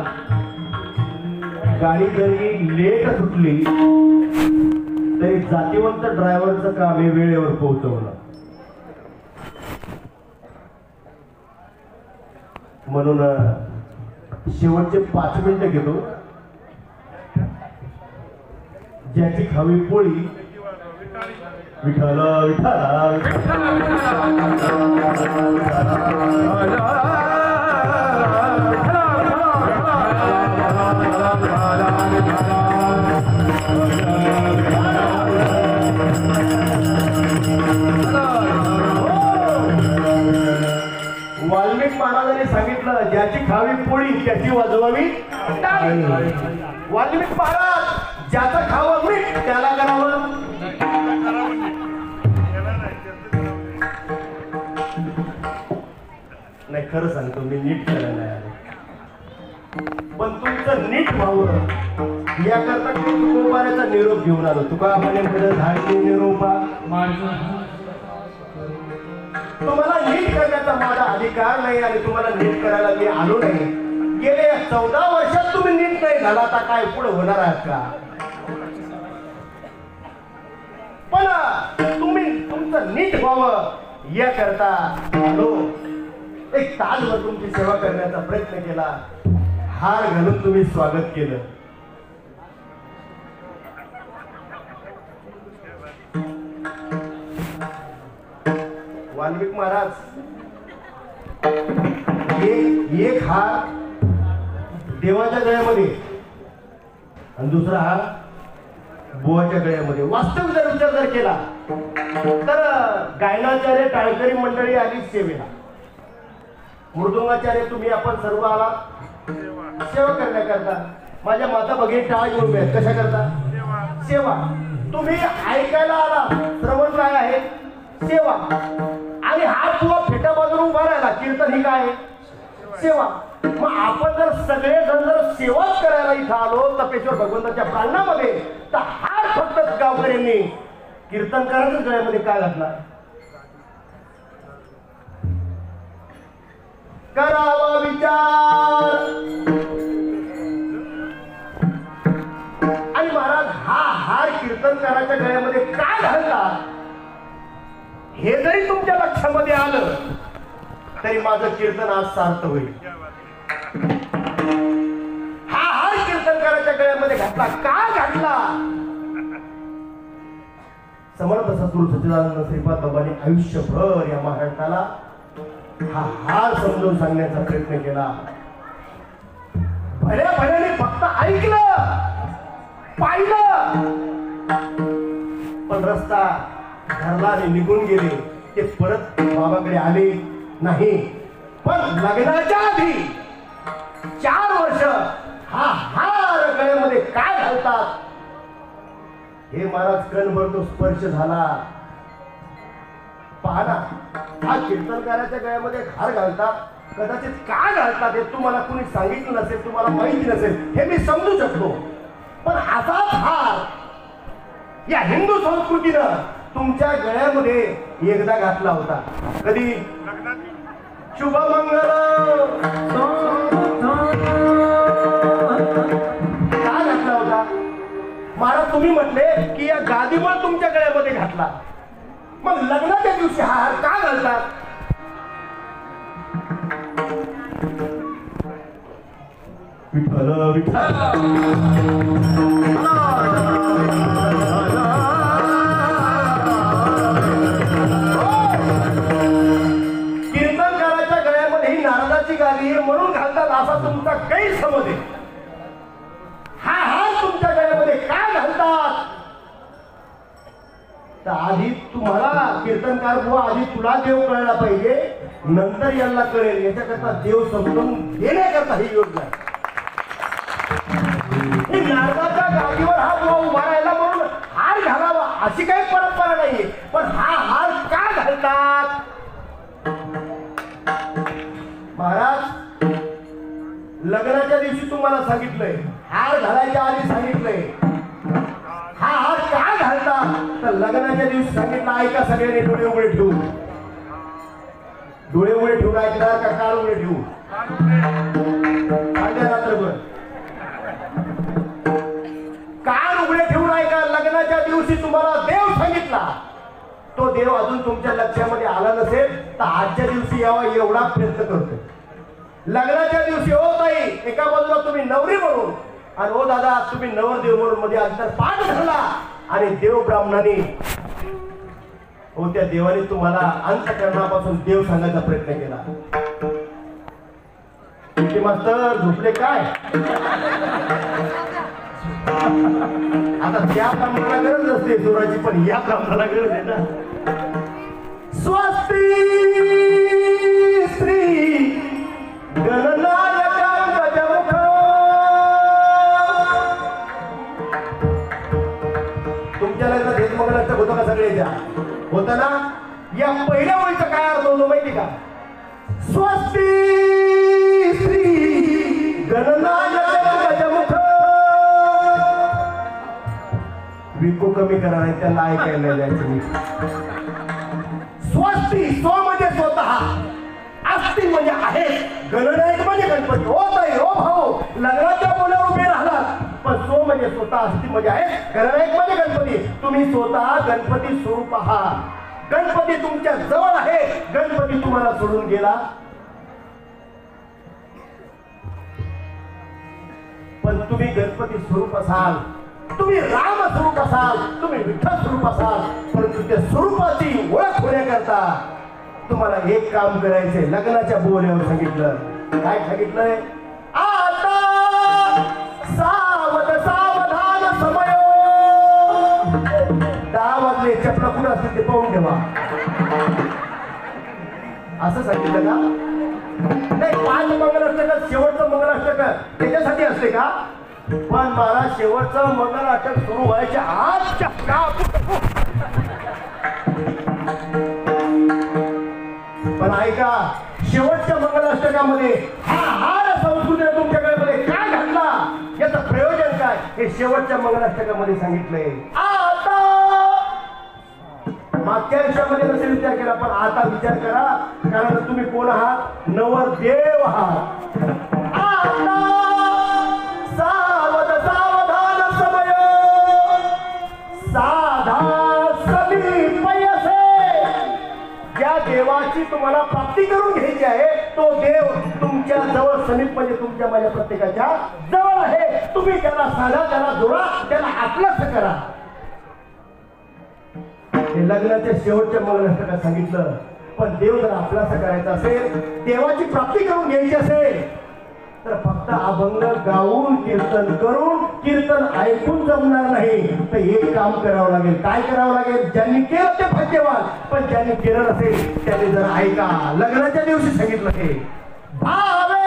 गाडी जरी लेट सुटली तरी जातीवंत ड्रायव्हरचं काम हे वेळेवर पोहोचवलं. म्हणून शेवटचे 5 मिनिटं घेतो. ज्याची खावी पोळी विठ्ठल विठ्ठल वाल्मिक महाराजांनी सांगितलं, ज्याची खावी पोळी त्याची वाजवावी टाळी. वाल्मिक महाराज, ज्याचं खावं मीठ त्याला करावं. नाही, खरं सांगतो मी नीट करायला आलो, पण तुमचं नीट व्हावं याकरता तुकोबाराचा निरोप घेऊन आलो. तुका म्हणे धाडणी निरोपा. तुम्हाला नीट करण्याचा माझा अधिकार नाही आणि तुम्हाला नीट करायला मी आलो नाही. गेले 14 वर्षात तुम्ही नीट नाही झाला, आता काय पुढे होणार आहात का? पण तुम्ही तुमचं नीट व्हावं याकरता आलो. एक तासभर तुमची सेवा करण्याचा प्रयत्न केला. हार घालून तुम्ही स्वागत केलं. वाल्मिक महाराज, एक हार देवाच्या गळ्यामध्ये आणि दुसरा हार बुवाच्या गळ्यामध्ये. वास्तव जर विचार जर केला तर गायनाचार्य टाळकरी मंडळी आली सेवेला. मृदुंगाचार्य तुम्ही आपण सर्व आला सेवा करण्याकरता. माझ्या माता भगिनी टाळ घेऊन आहेत. कशा करता? सेवा. तुम्ही ऐकायला आला. श्रवण काय आहे? सेवा. आणि हा बुवा फेटा बाजून उभा राहिला. कीर्तन ही काय? सेवा. मग आपण जर सगळे जण जर सेवाच करायला इथं आलो तपेश्वर भगवंताच्या प्रांगणामध्ये, तर हार फक्त गावकऱ्यांनी कीर्तन करायचं गळ्यामध्ये का घातला? करावा विचार. आणि महाराज हा हार कीर्तनकाराच्या गळ्यामध्ये का घालतात हे जरी तुमच्या लक्षामध्ये आलं तरी माझं कीर्तन आज सार्थ होईल. हा हार कीर्तनकाराच्या गळ्यामध्ये घातला का घातला. समर्थ सद्गुरू सच्चिदानंद श्रीपाद बाबांनी आयुष्यभर या महाराष्ट्राला हा हार समजून सांगण्याचा प्रयत्न केला. भल्या भल्याने फक्त ऐकलं पाहिलं पण रस्ता धरला आणि निघून गेले. ते परत बाबाकडे आले नाही. पण लग्नाच्या आधी 4 वर्ष हा हार गळ्यामध्ये काय घालतात हे महाराज कणभर तो स्पर्श झाला. पहा ना हा कीर्तनकाराच्या गळ्यामध्ये हार घालतात. कदाचित का घालतात हे तुम्हाला कुणी सांगितलं नसेल तुम्हाला माहिती नसेल हे मी समजू शकतो. पण असाच हार या हिंदू संस्कृतीनं तुमच्या गळ्यामध्ये एकदा घातला होता. कधी शुभमंगल का घातला होता महाराज. तुम्ही म्हटले की या गादीवर तुमच्या गळ्यामध्ये घातला. मग लग्नाच्या दिवशी हा हार का घालतात. विठ्ठल विठ्ठल कीर्तनकाराच्या गळ्यामध्ये ही नारदाची गादी म्हणून घालतात असा तुमचा गैरसमज आहे. हा हार तुमच्या गळ्यामध्ये का घालतात तर आधी तुम्हाला कीर्तनकार बुवा आधी तुला देव कळला पाहिजे नंतर यांना कळेल. याच्याकरता देव समजून देण्याकरता ही योजना आहे. नारदाच्या गादीवर हा बुवा उभा राहिला म्हणून हार घालावा अशी काही परंपरा नाहीये. पण हा हार का घालतात महाराज. लग्नाच्या दिवशी तुम्हाला सांगितलंय हार घालायच्या आधी सांगितलंय. हा हार का घालतात तर लग्नाच्या दिवशी सांगितलं. ऐका सगळ्यांनी डोळे उघडे ठेवू. डोळे उघडे ठेवून ऐकणार का काळ उघडे ठेवू. रात्रभर कान उघडे ठेवून ऐका. लग्नाच्या दिवशी तुम्हाला देव सांगितला तो देव अजून तुमच्या लक्षामध्ये आला नसेल तर आजच्या दिवशी यावा एवढा प्रयत्न करतो. लग्नाच्या दिवशी हो ताई एका बाजूला तुम्ही नवरी म्हणून आणि हो दादा तुम्ही नवरदेव म्हणून मध्ये अंतर पाठ झाला आणि देव ब्राह्मणाने हो त्या देवाने तुम्हाला अंतःकरणापासून देव सांगायचा प्रयत्न केला. मास्तर झोपले काय. आता त्या ब्राह्मणाला गरज नसते सुराची पण या ब्राह्मणाला गरज आहे ना. स्वस्ती श्री गणनायका गजमुख. तुमच्या लग्नात हेच मंगलाष्टक होतं का सगळ्याच्या होतं ना. या पहिल्या ओळीचा काय अर्थ होतो माहिती का. स्वस्ती श्री गणनायका गजमुख. विको कमी करा नाही त्याला ऐकायला जायचं. स्वस्ती स्व म्हणजे स्वतः अस्ति म्हणजे आहे. गणनायक म्हणजे गणपती. हो ताई हो भाऊ लग्नाच्या बोल्यावर उभे राहणार पण स्व म्हणजे स्वतः अस्ति म्हणजे आहे. गणनायक म्हणजे गणपती. तुम्ही स्वतः गणपती स्वरूप आहात. गणपती तुमच्या जवळ आहे. गणपती तुम्हाला सोडून गेला पण तुम्ही गणपती स्वरूप असाल. तुम्ही राम स्वरूप असाल. तुम्ही विठ्ठल स्वरूप असाल. परंतु त्या स्वरूपाची ओळख होण्याकरता तुम्हाला एक काम करायचंय. लग्नाच्या बोल्यावर सांगितलं. काय सांगितलंय. आता सावध सावधान समय. 10 वाजले चपला कुठं असतील ते पाहून ठेवा असं सांगितलं का. नाही 5 मंगलाष्टक शेवटचं मंगलाष्टक त्याच्यासाठी असते का. पण मला शेवटचं मंगलाष्टक सुरू व्हायच्या आजच्या पण ऐका शेवटच्या मंगलाष्टकामध्ये हा हार संस्कृती तुमच्याकडे काय घडला याचं प्रयोजन काय हे शेवटच्या मंगलाष्टकामध्ये सांगितलंय. आता मागच्या आयुष्यामध्ये नसेल विचार केला, पण आता विचार करा, कारण तुम्ही कोण आहात? नवरदेव आहात. आता सावध सावधान समय साधा समीप यसे. ज्या देवाची तुम्हाला प्राप्ती करून घ्यायची आहे तो देव तुमच्या जवळ समीप, म्हणजे तुमच्या माझ्या प्रत्येकाच्या जवळ आहे. तुम्ही त्याला साधा, त्याला जोडा, त्याला आपलंच करा. हे लग्नाच्या शेवटच्या मंगलाष्टकात सांगितलं. पण देव जर आपलासा करायचा असेल, देवाची प्राप्ती करून घ्यायची असेल, तर फक्त अभंग गाऊन कीर्तन करून कीर्तन ऐकून जमणार नाही. तर एक काम करावं लागेल. काय करावं लागेल? ज्यांनी केलं ते भाग्यवान, पण ज्यांनी केलं नसेल त्यांनी जर ऐका. लग्नाच्या दिवशी सांगितलं हे भावे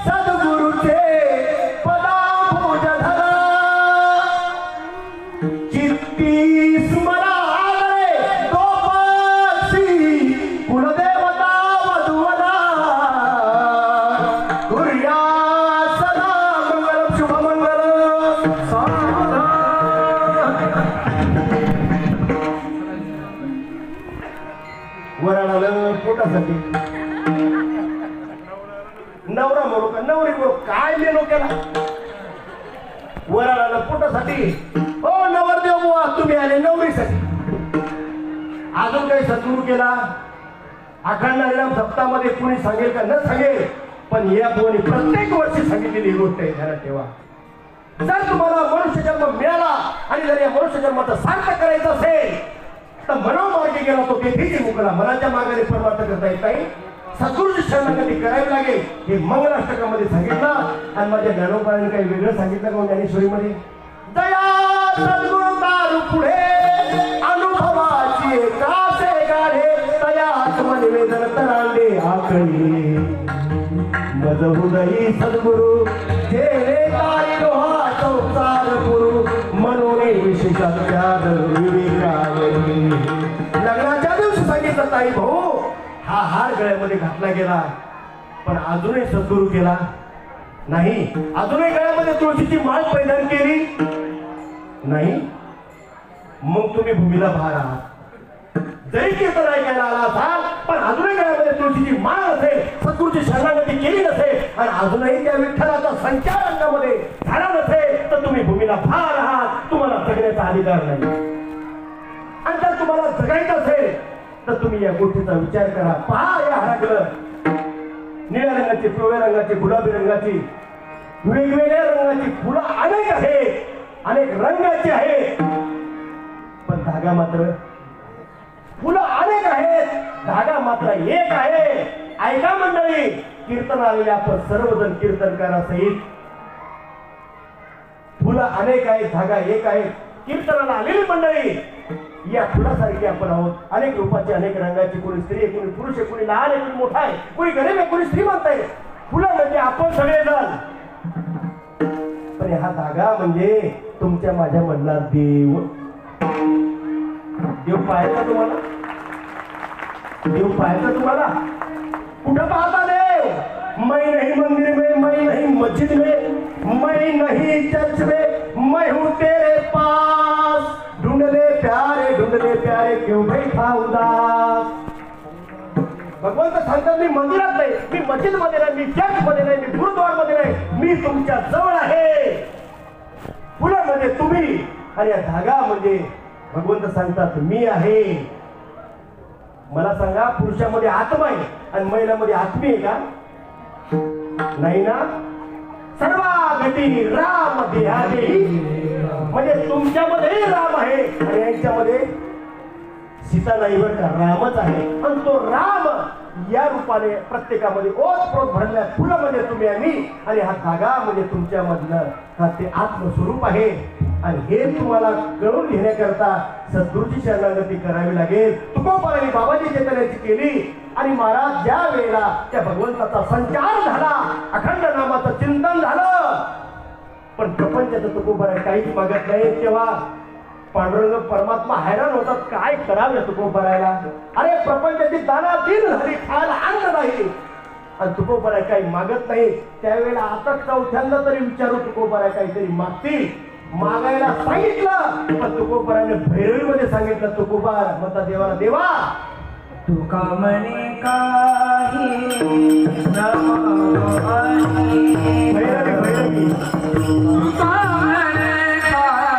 सद्गुरूचे पदाभुज धरा, चित्ती स्मरा कुलदेवता वधुवना, कुर्या सदा मंगल शुभमंगल साधा. वराडाला पोटासाठी नवरा म्हणू का नवरी म्हणू, काय मेलो केला? वराडाला पोटासाठी. हो नवरदेव बुवा, तुम्ही आले नवरीसाठी. अजून काही सद्गुरू केला? अखंड हरिनाम सप्ताहामध्ये कुणी सांगेल का? न सांगेल, पण या बुवानी प्रत्येक वर्षी सांगितलेली गोष्ट आहे, ध्यानात ठेवा. जर तुम्हाला मनुष्य जन्म मिळाला आणि जर या मनुष्य जन्माचं सार्थक करायचं असेल तर मनोमार्गे गेला तो तेथीच मुकला. मनाच्या मार्गाने परमार्थ करता येत नाही. सद्गुरूची शरणागती करावी लागेल. हे मंगलाष्टकामध्ये सांगितलं. आणि माझ्या ज्ञानोबाने काही वेगळं सांगितलं का ज्ञानेश्वरीमध्ये? दया सद्गुरू दारू पुढे अनुभवाची कासे गाढे, तया आत्मनिवेदन तरांडे आकळी मज हृदयी सद्गुरू जेणे तारी लोहा संसार गुरु मनोने विशेषात्याद विवेकावरी. लग्नाच्या दिवशी सांगितलं ताई भाऊ, हा हार गळ्यामध्ये घातला गेला, पण अजूनही सद्गुरू केला नाही. अजूनही गळ्यामध्ये तुळशीची माळ परिधान केली नाही. मग तुम्ही भूमीला भार आहात. जरी कीर्तन ऐकायला आला असाल, पण अजूनही गळ्यामध्ये तुळशीची माळ नसेल, सद्गुरूची शरणागती केली नसेल आणि अजूनही त्या विठ्ठलाचा संचार अंगामध्ये झाला नसेल, तर तुम्ही भूमीला भार आहात. तुम्हाला जगण्याचा अधिकार नाही. आणि जर तुम्हाला जगायचं असेल तर तुम्ही या गोष्टीचा विचार करा. पहा, या हाराकडं निळ्या रंगाची, पिवळ्या रंगाची, गुलाबी रंगाची, वेगवेगळ्या रंगाची फुलं अनेक आहेत, अनेक रंगाची आहेत, पण धागा मात्र, फुलं अनेक आहेत, धागा मात्र एक आहे. ऐका मंडळी, कीर्तन आलेले आपण सर्वजण कीर्तनकारा सहित. फुलं अनेक आहेत, धागा एक आहे. कीर्तनाला आलेली मंडळी या फुलासारखी आपण आहोत. अनेक रूपाची, अनेक रंगाची. कोणी स्त्री आहे, कोणी पुरुष आहे, कोणी लहान आहे, कोणी मोठा आहे, कोणी गरीब आहे, कोणी श्रीमंत आहे. फुलं म्हणजे आपण सगळेजण. पण हा धागा म्हणजे तुमच्या माझ्या मधला देव. देव पाहायचा तुम्हाला? देव पाहायचा तुम्हाला? कुठं पाहता देव? मैं नहीं मंदिर में, मैं नहीं मस्जिद में, मैं नहीं चर्च में, मैं हूँ तेरे पास. ढूंढ ले प्यारे क्यों बैठा उदास. भगवंत सांगतात, मी मंदिरात नाही, मी मस्जिद मध्ये नाही, मी चर्च मध्ये नाही, मी गुरुद्वार मध्ये नाही, मी तुमच्या जवळ आहे. फुलं म्हणजे तुम्ही आणि या धागा म्हणजे भगवंत सांगतात मी आहे. मला सांगा, पुरुषामध्ये आत्मा आहे आणि महिलांमध्ये आत्मी आहे का? नाही ना. सर्वागती राम देहादेही, म्हणजे तुमच्यामध्ये राम आहे आणि यांच्यामध्ये सीता नाही बरं का, रामच आहे. पण तो राम या रूपाने प्रत्येकामध्ये ओतप्रोत भरल्या. फुलं म्हणजे तुम्ही आणि आणि हा धागा म्हणजे तुमच्या मधलं हा ते आत्मस्वरूप आहे. आणि हे तुम्हाला कळून घेण्याकरता सद्गुरूची शरणागती करावी लागेल. तुकोबारांनी बाबाजी चैतन्याची केली आणि महाराज ज्या वेळेला त्या भगवंताचा संचार झाला, अखंड नामाचं चिंतन झालं, पण प्रपंचाचं तुकोबारा काहीच मागत नाही. तेव्हा पांडुरंग परमात्मा हैराण होतात, काय करावं तुकोबारायला. अरे प्रपंचाची दाना दिन झाली, खायला अन्न नाही आणि तुकोबारा काही मागत नाही. त्यावेळेला आता चौथ्यांदा तरी विचारू, तुकोबारा काहीतरी मागतील. मागायला सांगितलं पण तुकोबाराने भैरवीमध्ये सांगितलं तुकोबार म्हणता देवाला देवा तुका म्हणे काही भैरवी भैरवी तुका म्हणे काही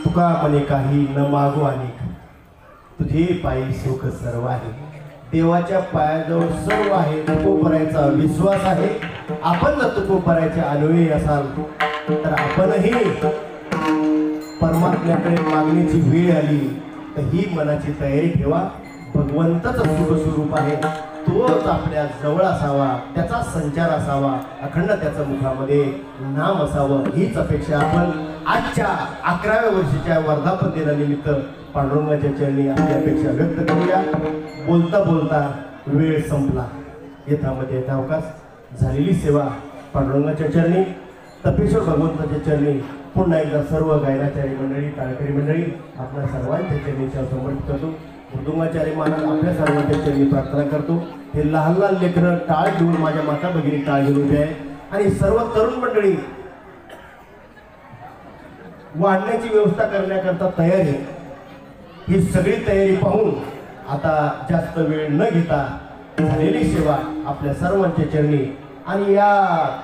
तुका म्हणे काही न मागू आणि तुझे पायी सुख सर्व आहे देवाच्या पायाजवळ सर्व आहे तुकोबाराचा विश्वास आहे आपण जर तुकोबाराचे अनुयायी असाल तर आपणही परमात्म्याकडे मागण्याची वेळ आली तर ही मनाची तयारी ठेवा भगवंतच सुख स्वरूप आहे तोच आपल्या जवळ असावा त्याचा संचार असावा अखंड त्याच्या मुखामध्ये नाम असावं हीच अपेक्षा आपण आजच्या 11व्या वर्षाच्या वर्धापन दिनानिमित्त पांडुरंगाच्या चरणी आपली अपेक्षा व्यक्त करूया बोलता बोलता वेळ संपला यथामध्ये यथावकाश झालेली सेवा पांडुरंगाच्या चरणी तपेश्वर भगवंताच्या चरणी पुन्हा एकदा सर्व गायनाचारी मंडळी ताळकरी मंडळी आपल्या सर्वांच्या चरणीच्या समर्पित करतो मृदुंगाचार्य महाराज आपल्या सर्वांच्या चरणी प्रार्थना करतो हे लहान लहान लेकरं टाळ घेऊन माझ्या माता भगिनी टाळ घेऊन उभे आहे आणि सर्व तरुण मंडळी वाढण्याची व्यवस्था करण्याकरता तयार आहे ही सगळी तयारी पाहून आता जास्त वेळ न घेता झालेली सेवा आपल्या सर्वांच्या चरणी आणि या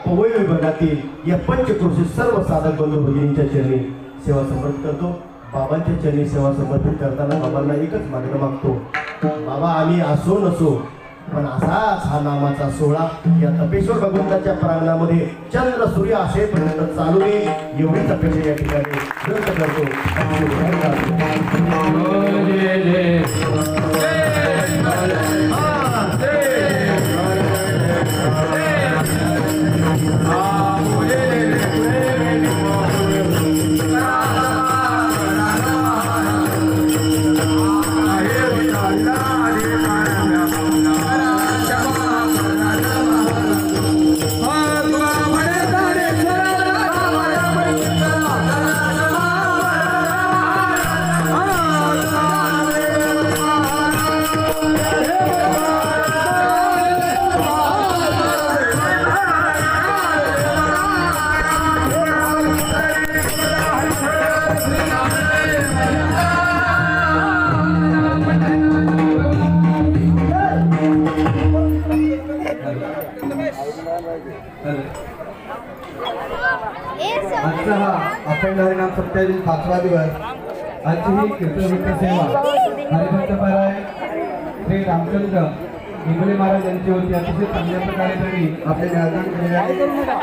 पवई विभागातील या पंचक्रोशी सर्व साधक बंधू भगिनींच्या चरणी सेवा समर्पित करतो बाबांच्या चरणी सेवा समर्पित करताना बाबांना एकच मागणं मागतो बाबा आम्ही असो नसो पण असाच हा नामाचा सोहळा या तपेश्वर भगवंताच्या प्रांगणामध्ये चंद्र सूर्य असेपर्यंत चालू दे एवढीच अपेक्षा या ठिकाणी व्यक्त करतो आजचा हा अखंड हरिनाम सप्ताहातील 5वा दिवस आजची ही कीर्तन सेवा हरिभक्त पारायण श्री रामचंद्र इंगळे महाराज यांची होती अतिशय चांगल्या प्रकारे त्यांनी आपले नियोजन केलेले आहे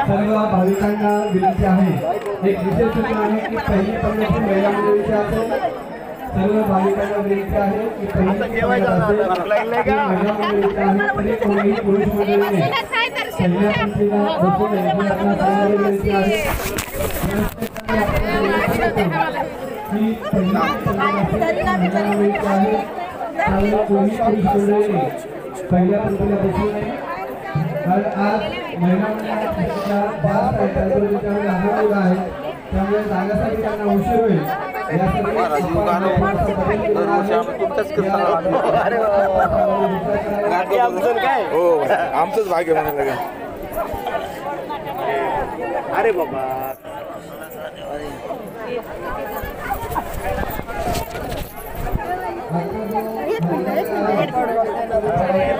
सर्व भाविकांना विनंती आहे एक विशेष सूचना आहे की पहिली पंगती महिला मंडळीची असेल सर्व भाविकांना विनंती आहे की पहिली महिला मंडळीची आहे तरी कोणीही पुरुष मंडळीने पहिल्या पंक्तीला बसून आपल्या सर्वांना विनंती आहे की पहिली पंगती आहे त्यामुळे कोणी पुरुष मंडळीने पहिल्या पंक्तीला बसू नये कारण आज महिला मंडळाच्या जास्त आहे त्याच्यामुळे लहान मुलं आहेत त्यामुळे जाण्यासाठी त्यांना उशीर होईल हो आमचंच भाग्य म्हणायला अरे बाबा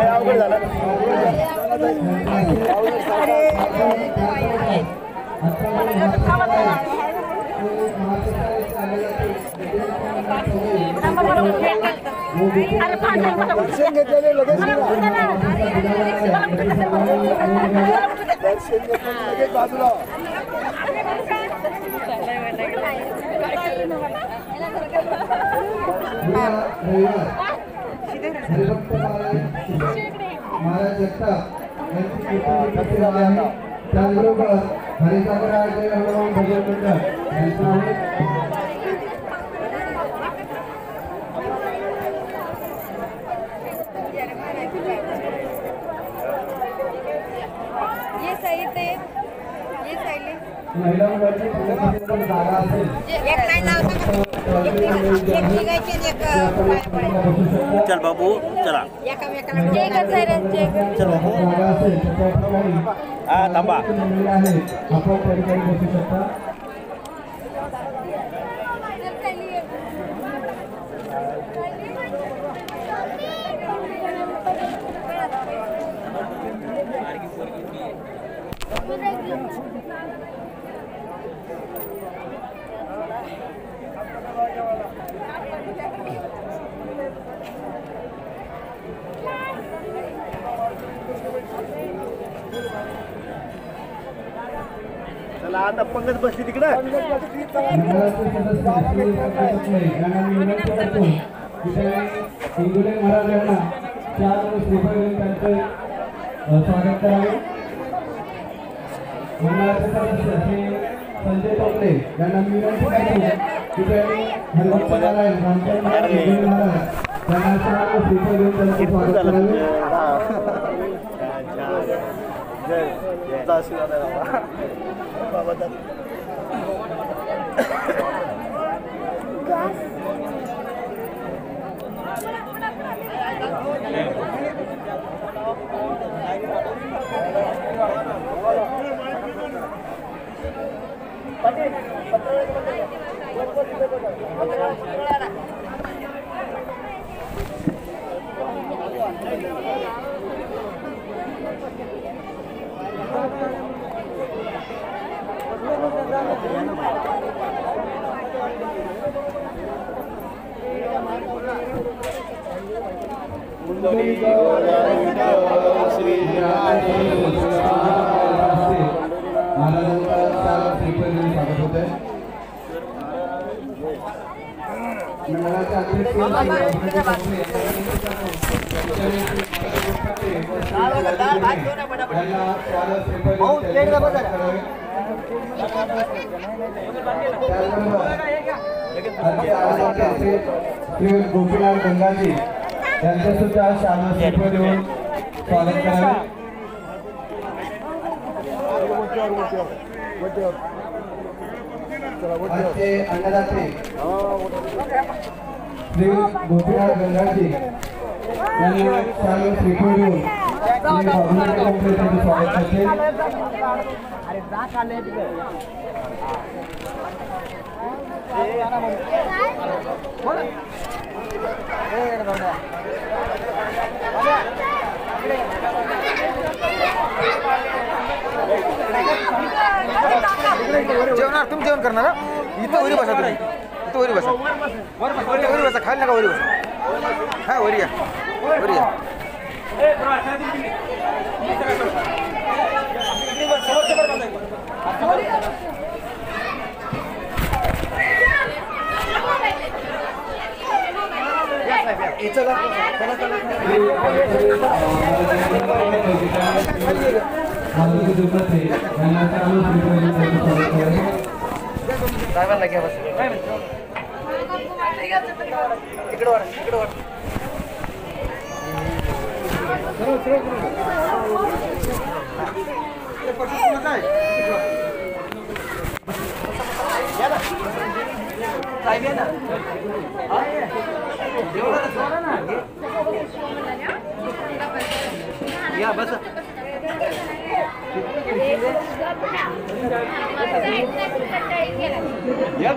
अवघड झालं. बाजूला हरिभक्त महाराज जगताप यांची कीर्तन सेवा आहे. त्याचबरोबर हरिसागर जय हनुमान भजन मंडळ यांचं आहे. महिला मंडळाची प्रमुख जागा असेल चल बाबू चला जागा असेल तर त्या ठिकाणी हा थांबा आहे आपण त्या ठिकाणी बसू शकता. चला आता पंगत बसली तिकडं. मंडळाचे सदस्य श्री संतोष यांना मी विनंती करतो की त्यांनी इंगुले महाराज यांना चार श्रीफळ देऊन त्यांचे स्वागत करावे. मंडळाचे सदस्य श्री संजय टोपले यांना मी विनंती करतो की त्यांनी हरिभक्त नारायण रामचंद्र महाराज इंगुले महाराज त्यांना चार श्रीफळ देऊन त्यांचे स्वागत करावे. गोपीनाथ गंगाजी यांचे सुद्धा शाळा श्रीफळ देऊन स्वागत करावे. आजचे अन्नदाते श्री गोपीनाथ गंगाजी यांना शाळा श्रीफळ देऊन स्वागत करते. जेवणार तुम्ही जेवण करणार इथं वरी बसा तुम्ही इथं वरी बसा वरी बसा खायला नका वरी बसा हा वरी या वरी या या बस या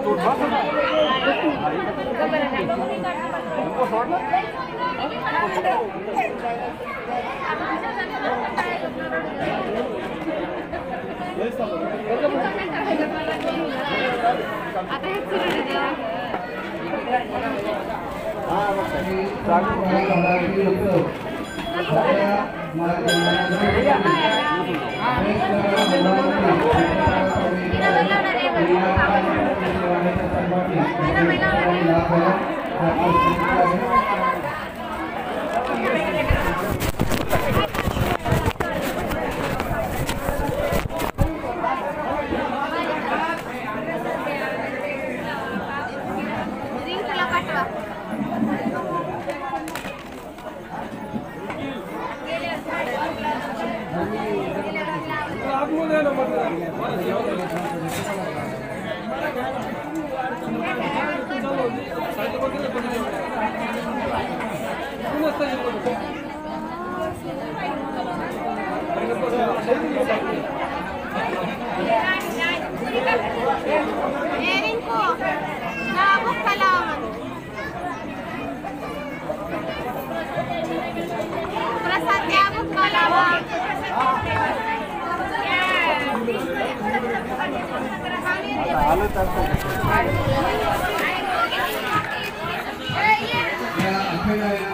या अखेर